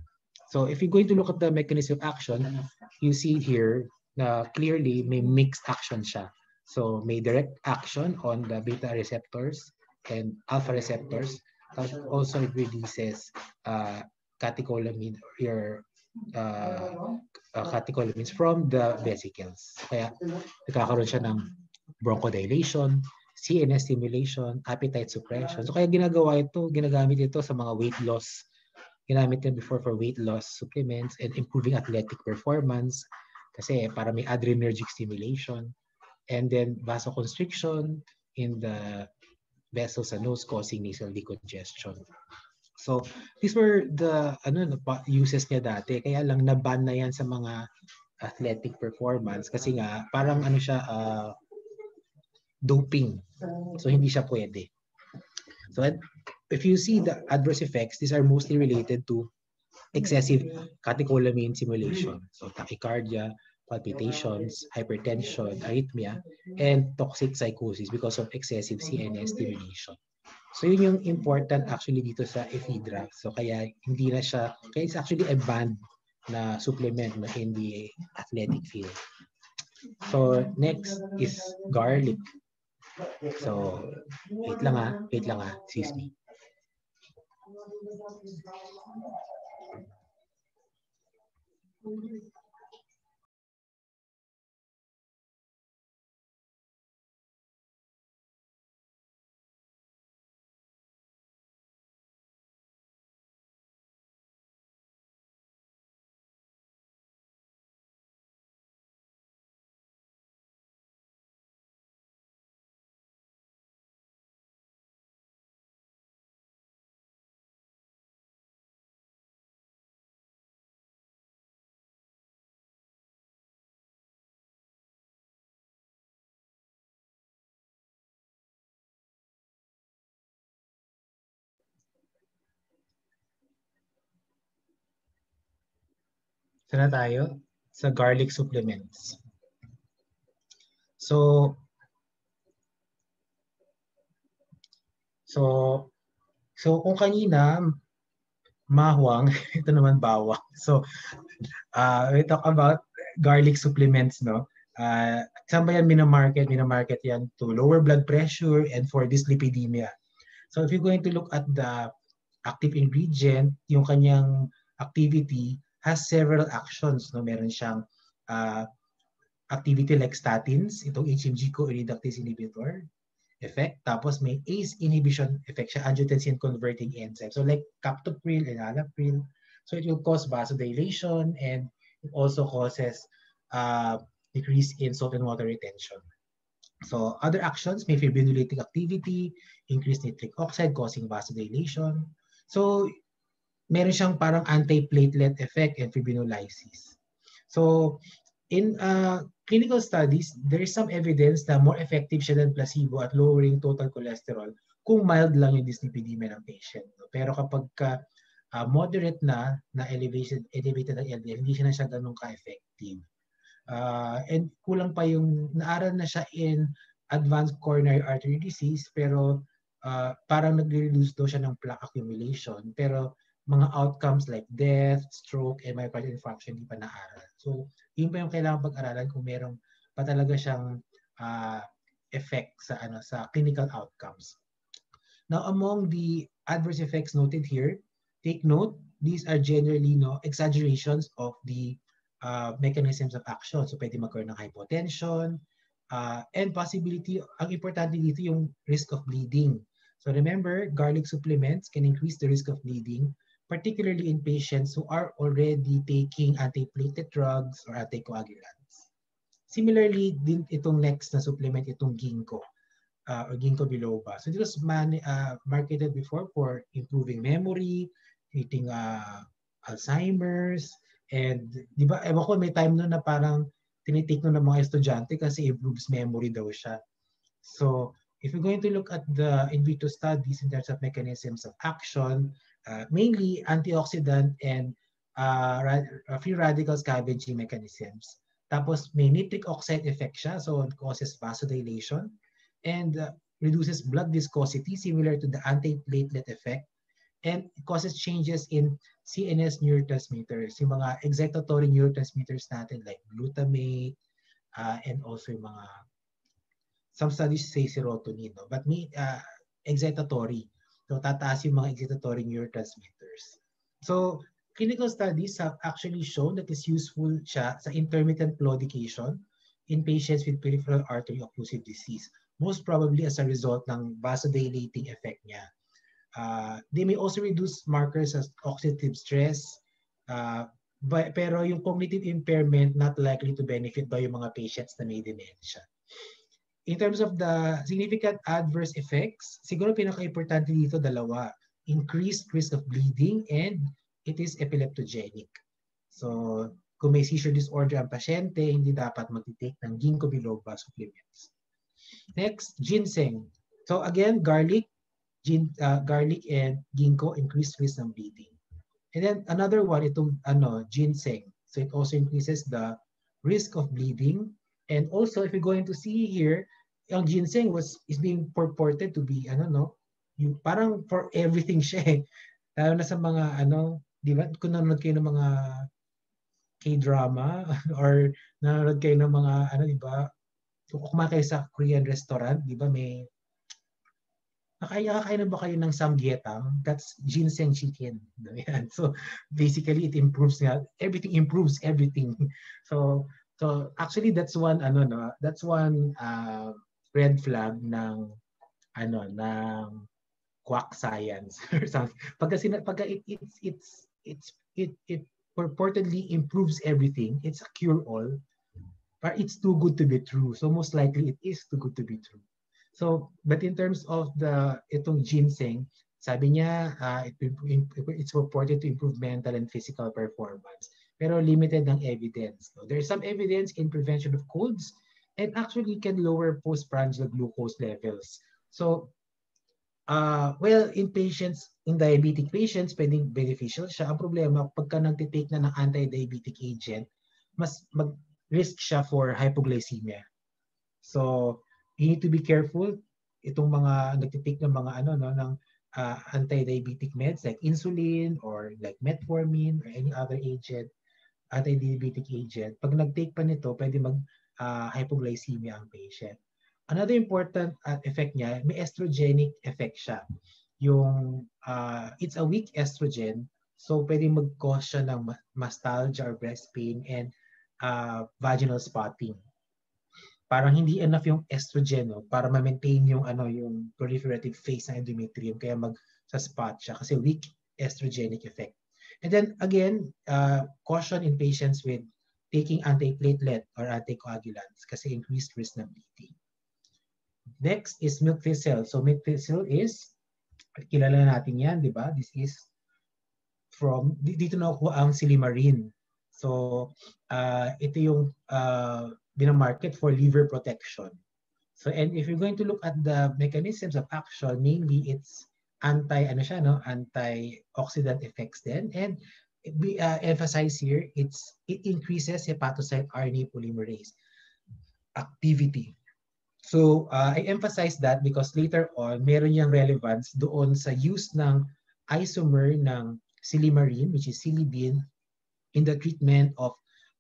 So if you're going to look at the mechanism of action, you see here na clearly may mixed action siya. So may direct action on the beta receptors and alpha receptors. Also it releases catecholamine catecholamines from the vesicles. Kaya nagkakaroon siya ng bronchodilation, CNS stimulation, appetite suppression. So kaya ginagamit ito sa mga weight loss. Ginamit yan before for weight loss supplements and improving athletic performance kasi para may adrenergic stimulation. And then vasoconstriction in the vessels sa nose causing nasal decongestion. So these were the uses niya dati. Kaya lang na-ban na yan sa mga athletic performance kasi nga parang siya doping. So hindi siya pwede. So if you see the adverse effects, these are mostly related to excessive catecholamine stimulation. So tachycardia, palpitations, hypertension, arrhythmia, and toxic psychosis because of excessive CNS stimulation. So yun yung important actually dito sa ephedra. So kaya hindi na siya, kaya it's actually a banned na supplement in the athletic field. So next is garlic. So wait lang excuse me. Sana tayo sa garlic supplements. So kung kanina mahuwang, ito naman bawang. So we talk about garlic supplements, no? Saan ba yan minamarket? Minamarket yan to lower blood pressure and for dyslipidemia. So if you're going to look at the active ingredient, yung kanyang activity has several actions, no? Meron siyang activity like statins, itong HMG co-reductase inhibitor effect. Tapos may ACE inhibition effect siya, angiotensin converting enzyme. So like captopril, enalapril. So it will cause vasodilation and it also causes decrease in salt and water retention. So other actions may fibrinolytic activity, increased nitric oxide causing vasodilation. So meron siyang parang anti-platelet effect and fibrinolysis. So in clinical studies, there is some evidence na more effective siya than placebo at lowering total cholesterol kung mild lang yung dyslipidemia ng patient. Pero kapag moderate na elevated ng LDL, hindi siya na siya ganun ka-effective. And kulang pa yung naaral na siya in advanced coronary artery disease, pero parang nag-reduce daw siya ng plaque accumulation, pero mga outcomes like death, stroke, and myocardial infarction hindi pa naaral. So yun pa yung kailangan pag-aralan kung merong pa talaga siyang effect sa clinical outcomes. Now, among the adverse effects noted here, take note, these are generally exaggerations of the mechanisms of action. So pwede magkaroon ng hypotension, and possibility, ang importante dito yung risk of bleeding. So remember, garlic supplements can increase the risk of bleeding, particularly in patients who are already taking antiplatelet drugs or anticoagulants. Similarly, din itong next na supplement, itong ginkgo or ginkgo biloba. So it was marketed before for improving memory, treating Alzheimer's, and di ba, ewan ko, may time nun na parang tinitake nun ng mga estudyante kasi improves memory daw siya. So if you're going to look at the in vitro studies in terms of mechanisms of action, mainly antioxidant and free radical scavenging mechanisms. Tapos may nitric oxide effect siya, so it causes vasodilation and reduces blood viscosity similar to the antiplatelet effect, and it causes changes in CNS neurotransmitters, yung mga excitatory neurotransmitters natin like glutamate, and also yung mga, some studies say serotonin, no? But may excitatory. So tataas yung mga excitatory neurotransmitters. So clinical studies have actually shown that it's useful siya sa intermittent claudication in patients with peripheral artery occlusive disease, most probably as a result ng vasodilating effect niya. They may also reduce markers as oxidative stress, pero yung cognitive impairment not likely to benefit by yung mga patients na may dementia. In terms of the significant adverse effects, siguro pinaka-importante dito dalawa, increased risk of bleeding and it is epileptogenic. So kung may seizure disorder ang pasyente, hindi dapat mag-take ng ginkgo biloba supplements. Next, ginseng. So again, garlic and ginkgo increase risk ng bleeding. And then another one, itong ginseng. So it also increases the risk of bleeding. And also, if you're going to see here, yung ginseng is being purported to be yung parang for everything siya eh. Lalo na sa mga di ba, kung nanonood kayo ng mga K-drama or nanonood kayo ng mga di ba, kung kumain kayo sa Korean restaurant, di ba, may nakakain na ba kayo ng samgyetang? That's ginseng chicken. Yan. So basically it improves everything improves everything. So actually that's one that's one red flag ng ng quack science or something. Pagka it purportedly improves everything, it's a cure all, but it's too good to be true. So most likely it is too good to be true. So, but in terms of itong ginseng, sabi niya it's purported to improve mental and physical performance, pero limited ng evidence. So, there's some evidence in prevention of colds and actually can lower postprandial glucose levels. So Well, in patients, in diabetic patients, pwedeng beneficial siya. Ang problema, pagka nagtitake na ng anti-diabetic agent, mas mag-risk siya for hypoglycemia. So, you need to be careful. Itong mga nagtitake ng mga ng anti-diabetic meds like insulin or like metformin or any other agent, anti-diabetic agent. Pag nag-take pa nito, pwede hypoglycemia ang patient. Another important effect niya, may estrogenic effect siya. It's a weak estrogen, so pwede mag-cause siya ng mastalgia or breast pain and vaginal spotting. Parang hindi enough yung estrogen para ma-maintain yung proliferative phase ng endometrium, kaya sa-spot siya kasi weak estrogenic effect. And then again, caution in patients with taking antiplatelet or anticoagulants kasi increased risk ng bleeding. Next is milk thistle. So milk thistle is, kilala natin yan, di ba? This is dito nakuha ang Silimarin. So ito yung binamarket for liver protection. So, and if you're going to look at the mechanisms of action, mainly it's antioxidant effects then, and we emphasize here, it increases hepatocyte RNA polymerase activity. So, I emphasize that because later on, meron yung relevance doon sa use ng isomer ng Silimarin, which is Silibin, in the treatment of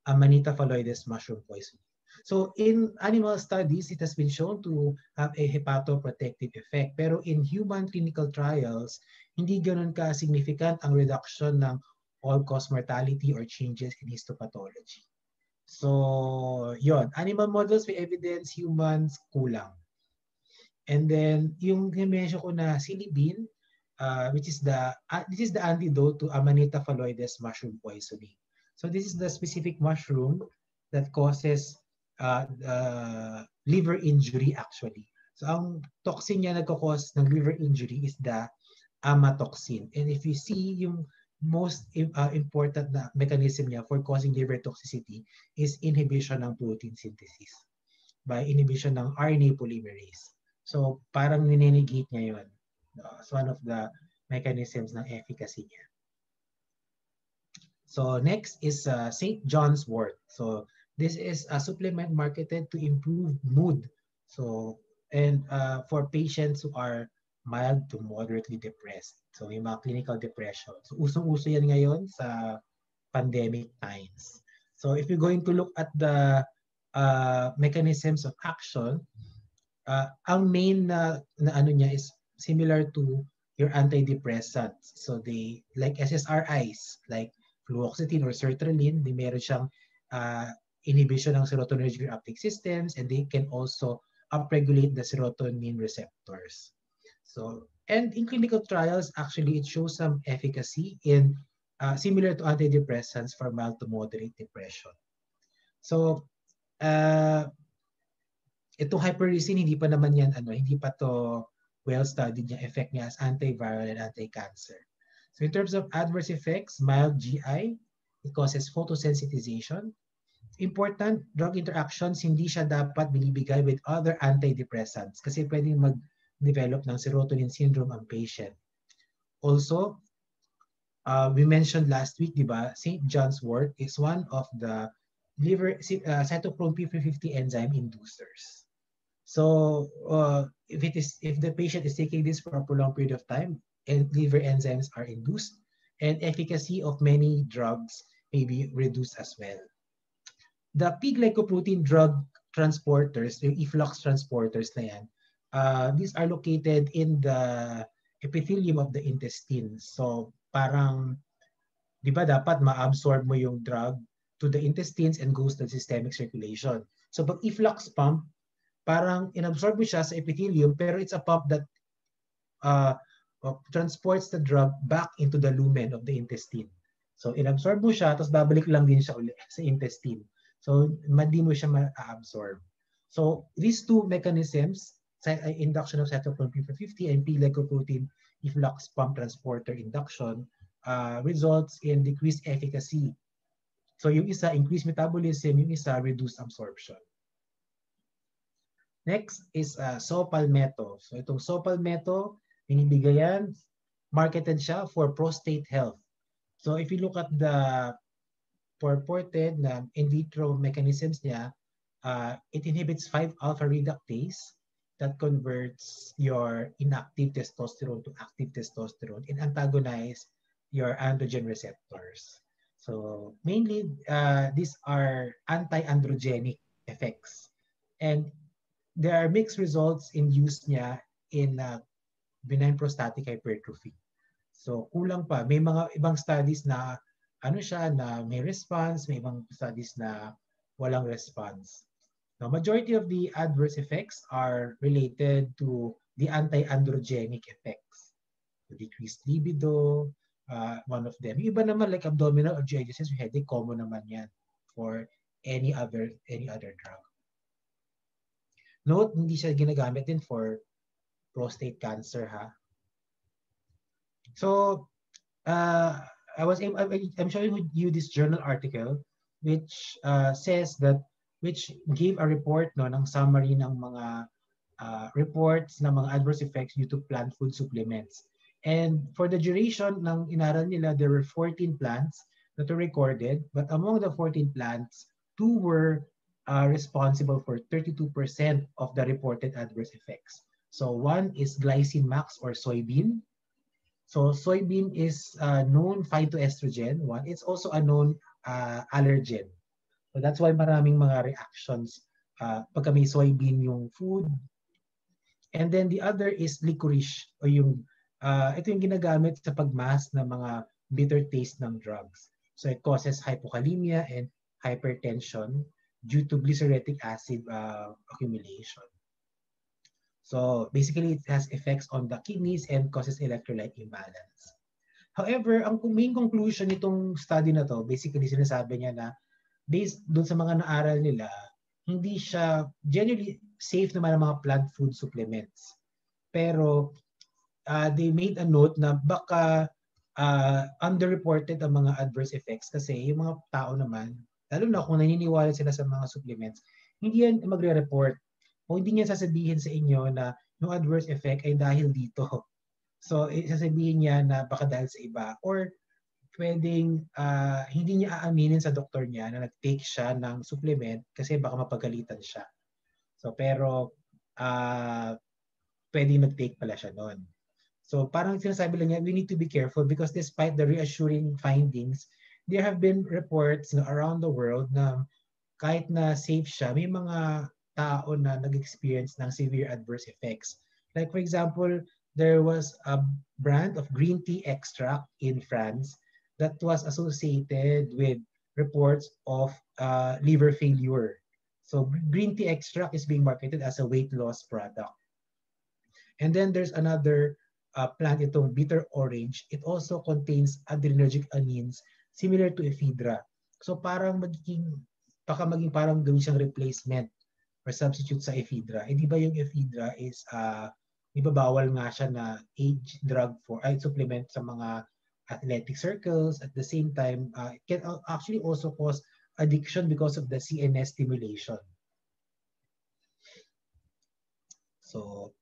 Amanita phalloides mushroom poisoning. So, in animal studies, it has been shown to have a hepatoprotective effect. Pero in human clinical trials, hindi ganun ka-significant ang reduction ng all-cause mortality or changes in histopathology. So, yon. Animal models may evidence, humans kulang. And then, yung mention ko na Silibin, which is this is the antidote to Amanita phalloides mushroom poisoning. So, this is the specific mushroom that causes liver injury actually. So, ang toxin niya nagkakause ng liver injury is the amatoxin. And if you see yung most important na mechanism niya for causing liver toxicity is inhibition ng protein synthesis by inhibition ng RNA polymerase. So, parang ninenegate niya yun. It's one of the mechanisms ng efficacy niya. So, next is St. John's wort. So, this is a supplement marketed to improve mood. So, and for patients who are mild to moderately depressed. So, yung mga clinical depression. So, usong-uso yan ngayon sa pandemic times. So, if you're going to look at the mechanisms of action, ang main na ano niya is similar to your antidepressants. So, they, like SSRIs, like fluoxetine or sertraline, meron siyang inhibition ng serotonergic uptake systems, and they can also upregulate the serotonin receptors. So, and in clinical trials, actually, it shows some efficacy in similar to antidepressants for mild to moderate depression. So, itong hypericin, hindi pa naman yan, hindi pa to well-studied yung effect niya as antiviral and anti-cancer. So, in terms of adverse effects, mild GI, it causes photosensitization. Important, drug interactions, hindi siya dapat binibigay with other antidepressants kasi pwedeng mag-develop ng serotonin syndrome ang patient. Also, we mentioned last week, di ba, St. John's wort is one of the liver cytochrome P450 enzyme inducers. So, if the patient is taking this for a prolonged period of time, and liver enzymes are induced, and efficacy of many drugs may be reduced as well. The P-glycoprotein drug transporters, the efflux transporters na yan, these are located in the epithelium of the intestine. So parang, di ba dapat ma-absorb mo yung drug to the intestines and goes to the systemic circulation. So pag efflux pump, parang inabsorb mo siya sa epithelium, pero it's a pump that transports the drug back into the lumen of the intestine. So inabsorb mo siya, tapos babalik lang din siya ulit sa intestine. So, hindi mo siya ma-absorb. So, these two mechanisms, induction of cytochrome P450 and P-glycoprotein efflux pump transporter induction, results in decreased efficacy. So, yung isa, increased metabolism, yung isa, reduced absorption. Next is saw palmetto. So, itong saw palmetto, Binibigay yan, marketed siya for prostate health. So if you look at the purported na in vitro mechanisms niya, it inhibits 5-alpha reductase that converts your inactive testosterone to active testosterone and antagonize your androgen receptors. So mainly, these are anti-androgenic effects. And there are mixed results in use niya in benign prostatic hypertrophy. So kulang pa. May mga ibang studies na ano siya, na may response, may ibang studies na walang response. Now, majority of the adverse effects are related to the anti-androgenic effects. The decreased libido, one of them. Yung iba naman like abdominal or GI disease, headache, common naman yan for any other drug. Note, hindi siya ginagamit din for prostate cancer, ha? So, I'm showing you this journal article which says that, which gave a report no ng summary ng mga reports ng mga adverse effects due to plant food supplements. And for the duration ng inaral nila, there were 14 plants that were recorded, but among the 14 plants, 2 were responsible for 32% of the reported adverse effects. So one is glycine max or soybean. So soybean is a known phytoestrogen. One, it's also a known allergen. So that's why maraming mga reactions pagka may soybean yung food. And then the other is licorice, o yung ito yung ginagamit sa pagmask ng mga bitter taste ng drugs. So it causes hypokalemia and hypertension due to glyceretic acid accumulation. So basically, it has effects on the kidneys and causes electrolyte imbalance. However, ang main conclusion nitong study na to, basically sinasabi niya na based doon sa mga naaral nila, hindi siya generally safe naman ang mga plant food supplements. Pero they made a note na baka underreported ang mga adverse effects kasi yung mga tao naman, lalo na kung naniniwala sila sa mga supplements, hindi yan magre-report o hindi niya sasabihin sa inyo na yung adverse effect ay dahil dito. So, sasabihin niya na baka dahil sa iba. Or pwedeng hindi niya aaminin sa doktor niya na nag-take siya ng supplement kasi baka mapagalitan siya. So, pero pwedeng nag-take pala siya noon. So, parang sinasabi lang niya, we need to be careful because despite the reassuring findings, there have been reports around the world na kahit na safe siya, may mga tao na nag-experience ng severe adverse effects. Like for example, there was a brand of green tea extract in France that was associated with reports of liver failure. So green tea extract is being marketed as a weight loss product. And then there's another plant, itong bitter orange. It also contains adrenergic amines similar to ephedra. So parang baka maging parang gawin siyang replacement or substitute sa ephedra. Di ba yung ephedra is ibabawal nga siya na age drug for supplement sa mga athletic circles. At the same time, it can actually also cause addiction because of the CNS stimulation. So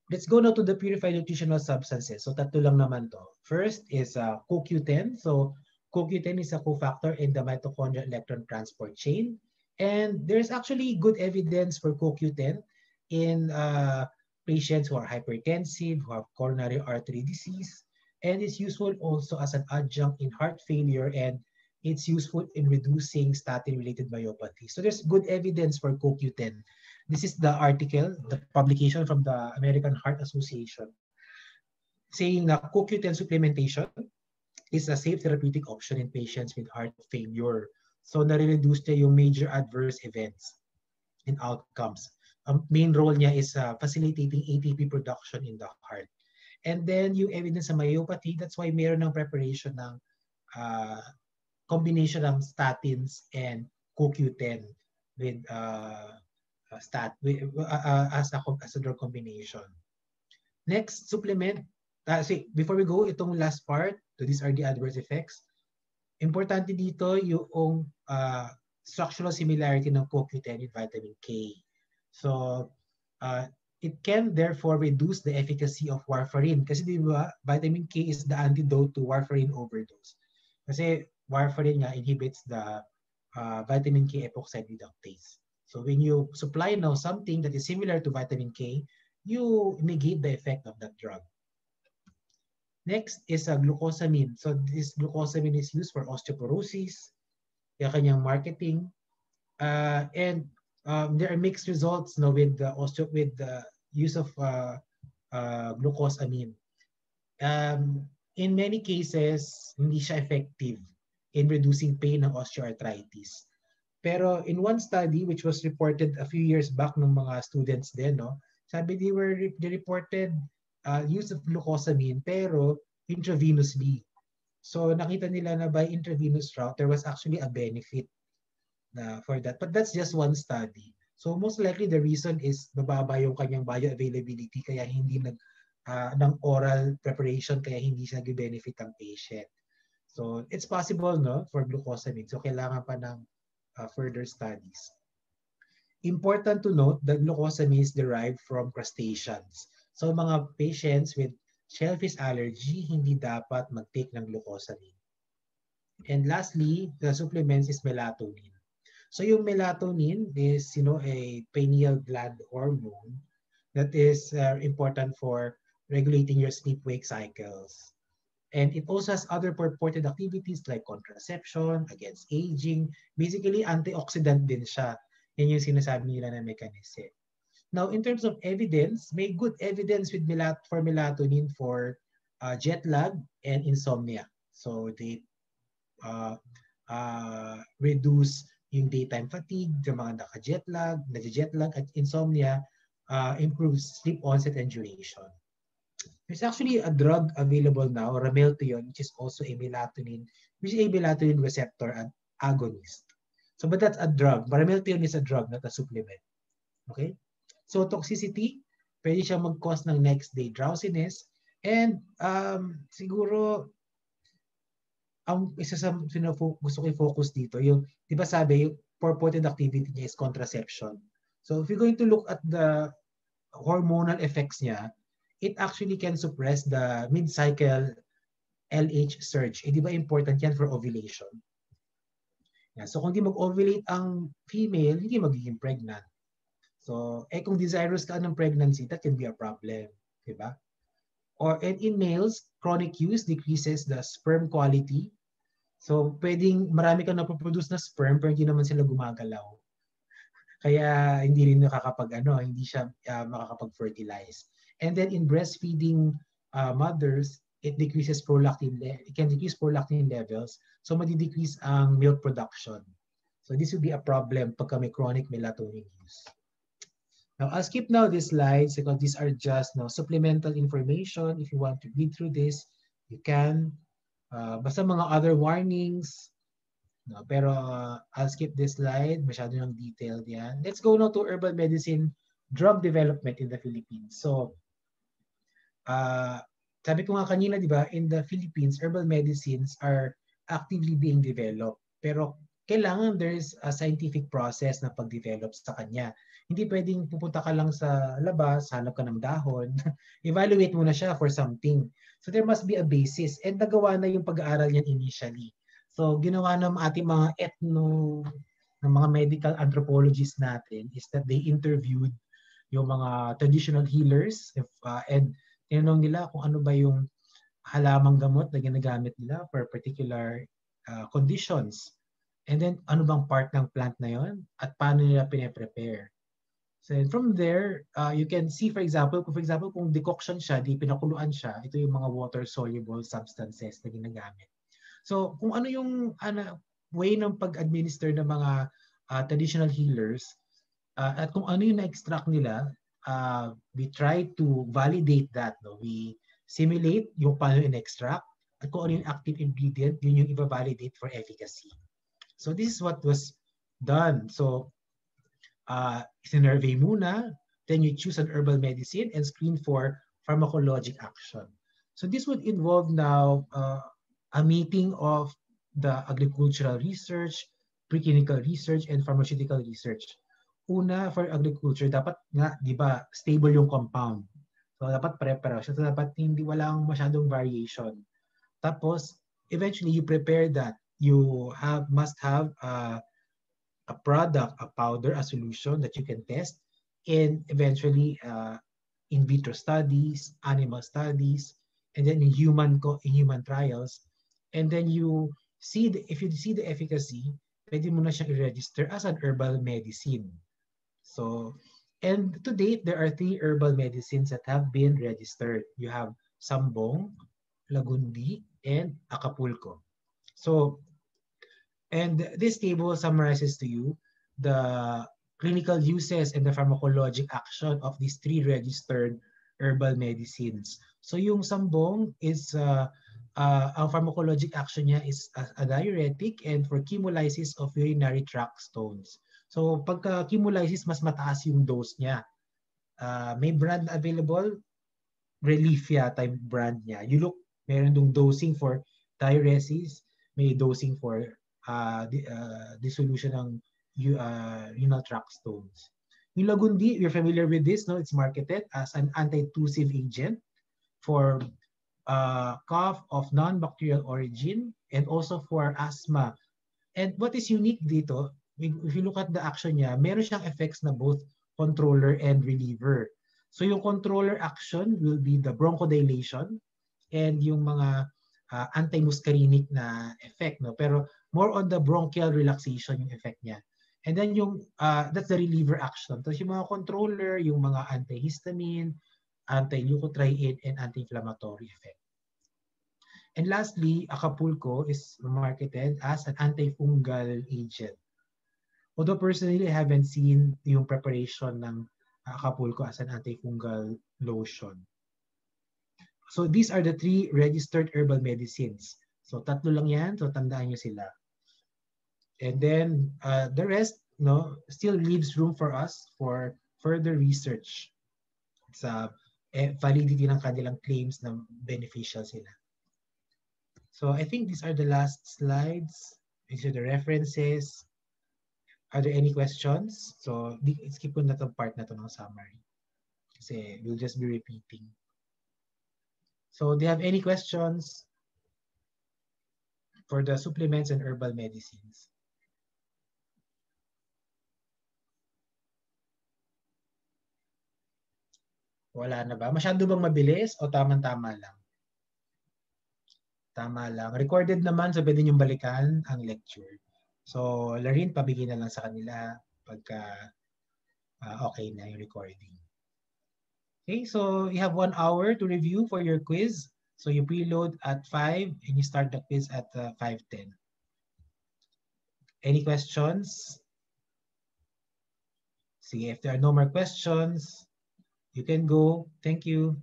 let's go now to the purified nutritional substances. So tatlo lang naman to. First is CoQ10. So CoQ10 is a cofactor in the mitochondrial electron transport chain. And there's actually good evidence for CoQ10 in patients who are hypertensive, who have coronary artery disease. And it's useful also as an adjunct in heart failure, and it's useful in reducing statin-related myopathy. So there's good evidence for CoQ10. This is the article, the publication from the American Heart Association, saying that CoQ10 supplementation is a safe therapeutic option in patients with heart failure. So nare-reduce niya yung major adverse events and outcomes. Ang main role niya is facilitating ATP production in the heart. And then yung evidence sa myopathy, that's why mayroon ng preparation ng combination ng statins and CoQ10 with as a drug combination. Next, supplement. Before we go, itong last part, so these are the adverse effects. Importante dito yung structural similarity ng CoQ10 with vitamin K. So, It can therefore reduce the efficacy of warfarin. Kasi di ba, vitamin K is the antidote to warfarin overdose. Kasi warfarin nga inhibits the vitamin K epoxide reductase. So when you supply now something that is similar to vitamin K, you negate the effect of that drug. Next is glucosamine. So this glucosamine is used for osteoporosis, yung kanyang marketing. And there are mixed results no, with the use of glucosamine. In many cases, hindi siya effective in reducing pain ng osteoarthritis. Pero in one study which was reported a few years back ng mga students din, no, sabi they reported use of glucosamine pero intravenously. So nakita nila na by intravenous route, there was actually a benefit for that. But that's just one study. So most likely the reason is bababa yung kanyang bioavailability kaya hindi ng oral preparation kaya hindi siya nag-benefit ang patient. So it's possible no for glucosamine. So kailangan pa ng further studies. Important to note that glucosamine is derived from crustaceans. So mga patients with shellfish allergy hindi dapat mag-take ng glucosamine. And lastly, the supplements is melatonin. So yung melatonin is, a pineal gland hormone that is important for regulating your sleep-wake cycles. And it also has other purported activities like contraception, against aging. Basically, antioxidant din siya. Yan yung sinasabi nila na mechanism. Now, in terms of evidence, may good evidence with for melatonin for jet lag and insomnia. So they reduce yung daytime fatigue, yung mga naka-jet lag at insomnia, improves sleep onset and duration. There's actually a drug available now, Ramelteon, which is also a melatonin receptor agonist. So, but that's a drug. Ramelteon is a drug, not a supplement. Okay? So, toxicity, pwede siya mag-cause ng next day drowsiness. And siguro, ang isa sa gusto ko i-focus dito, yung, di ba sabi, yung purported activity niya is contraception. So if you're going to look at the hormonal effects niya, it actually can suppress the mid-cycle LH surge. Eh, di ba important yan for ovulation? Yeah, so kung di mag-ovulate ang female, hindi magiging pregnant. So, kung desirous ka ng pregnancy, that can be a problem. Di ba? Or and in males, chronic use decreases the sperm quality. So, pwedeng marami kang napoproduce na sperm pero hindi naman sila gumagalaw. Kaya hindi rin hindi siya makakapag-fertilize. And then in breastfeeding mothers, it decreases prolactin. It can decrease prolactin levels. So, madi-decrease ang milk production. So, this would be a problem pagka may chronic melatonin use. Now, I'll skip now these slides because these are just supplemental information. If you want to read through this, you can. Basta mga other warnings. No, pero I'll skip this slide. Masyado ng detailed yan. Let's go now to herbal medicine drug development in the Philippines. So, sabi ko nga kanina, di ba, in the Philippines, herbal medicines are actively being developed. Pero kailangan there is a scientific process na pag-develop sa kanya. Hindi pwedeng pupunta ka lang sa labas, hanap ka ng dahon, evaluate mo na siya for something. So there must be a basis. And nagawa na yung pag-aaral niyan initially. So ginawa ng ating mga ng mga medical anthropologists natin is that they interviewed yung mga traditional healers and tinanong nila kung ano ba yung halamang gamot na ginagamit nila for particular conditions. And then, ano bang part ng plant na yon at paano nila pine-prepare. So from there, you can see, for example, kung decoction siya, di pinakuluan siya, ito yung mga water-soluble substances na ginagamit. So kung ano yung way ng pag-administer ng mga traditional healers at kung ano yung na-extract nila, we try to validate that. No? We simulate yung paano in-extract at kung ano yung active ingredient, yun yung i-validate for efficacy. So this is what was done. So sinurvey muna, then you choose an herbal medicine and screen for pharmacologic action. So this would involve now a meeting of the agricultural research, preclinical research, and pharmaceutical research. una, for agriculture, dapat nga, di ba, stable yung compound. So, dapat pare-pareho siya. So, dapat hindi walang masyadong variation. Tapos, eventually, you prepare that. You must have a product, a powder, a solution that you can test, and eventually in vitro studies, animal studies, and then in human trials. And then you see if you see the efficacy, pwede mo na siyang i-register as an herbal medicine. So, and to date, there are 3 herbal medicines that have been registered. You have Sambong, Lagundi, and Acapulco. So, and this table summarizes to you the clinical uses and the pharmacologic action of these 3 registered herbal medicines. So yung Sambong is, ang pharmacologic action niya is a diuretic and for chemolysis of urinary tract stones. So pagka chemolysis, mas mataas yung dose niya. May brand available, Reliefia type brand niya. You look, meron dong dosing for diuresis, may dosing for dissolution ng renal tract stones. Yung Lagundi, you're familiar with this, no? It's marketed as an anti-tussive agent for cough of non-bacterial origin and also for asthma. And what is unique dito, if you look at the action niya, meron siyang effects na both controller and reliever. So yung controller action will be the bronchodilation and yung mga anti-muscarinic na effect, no? Pero more on the bronchial relaxation yung effect niya. And then yung that's the reliever action. Tapos yung mga controller, yung mga antihistamine, anti-leukotriene, and anti-inflammatory effect. And lastly, Acapulco is marketed as an antifungal agent. Although personally, I haven't seen yung preparation ng Acapulco as an antifungal lotion. So these are the 3 registered herbal medicines. So tatlo lang yan, so tandaan nyo sila. And then the rest, no, still leaves room for us for further research sa validity ng kanilang claims na beneficial sila. So I think these are the last slides. These are the references. Are there any questions? So skip ko na itong part na ito ng summary. Kasi we'll just be repeating. So do you have any questions for the supplements and herbal medicines? Wala na ba? Masyado bang mabilis o tamang-tama lang? Tama lang. Recorded naman, so pwede niyong balikan ang lecture. So, Larin, pabigyan na lang sa kanila pagka okay na yung recording. Okay, so you have 1 hour to review for your quiz. So you preload at 5 and you start the quiz at 5:10. Any questions? See, if there are no more questions, you can go. Thank you.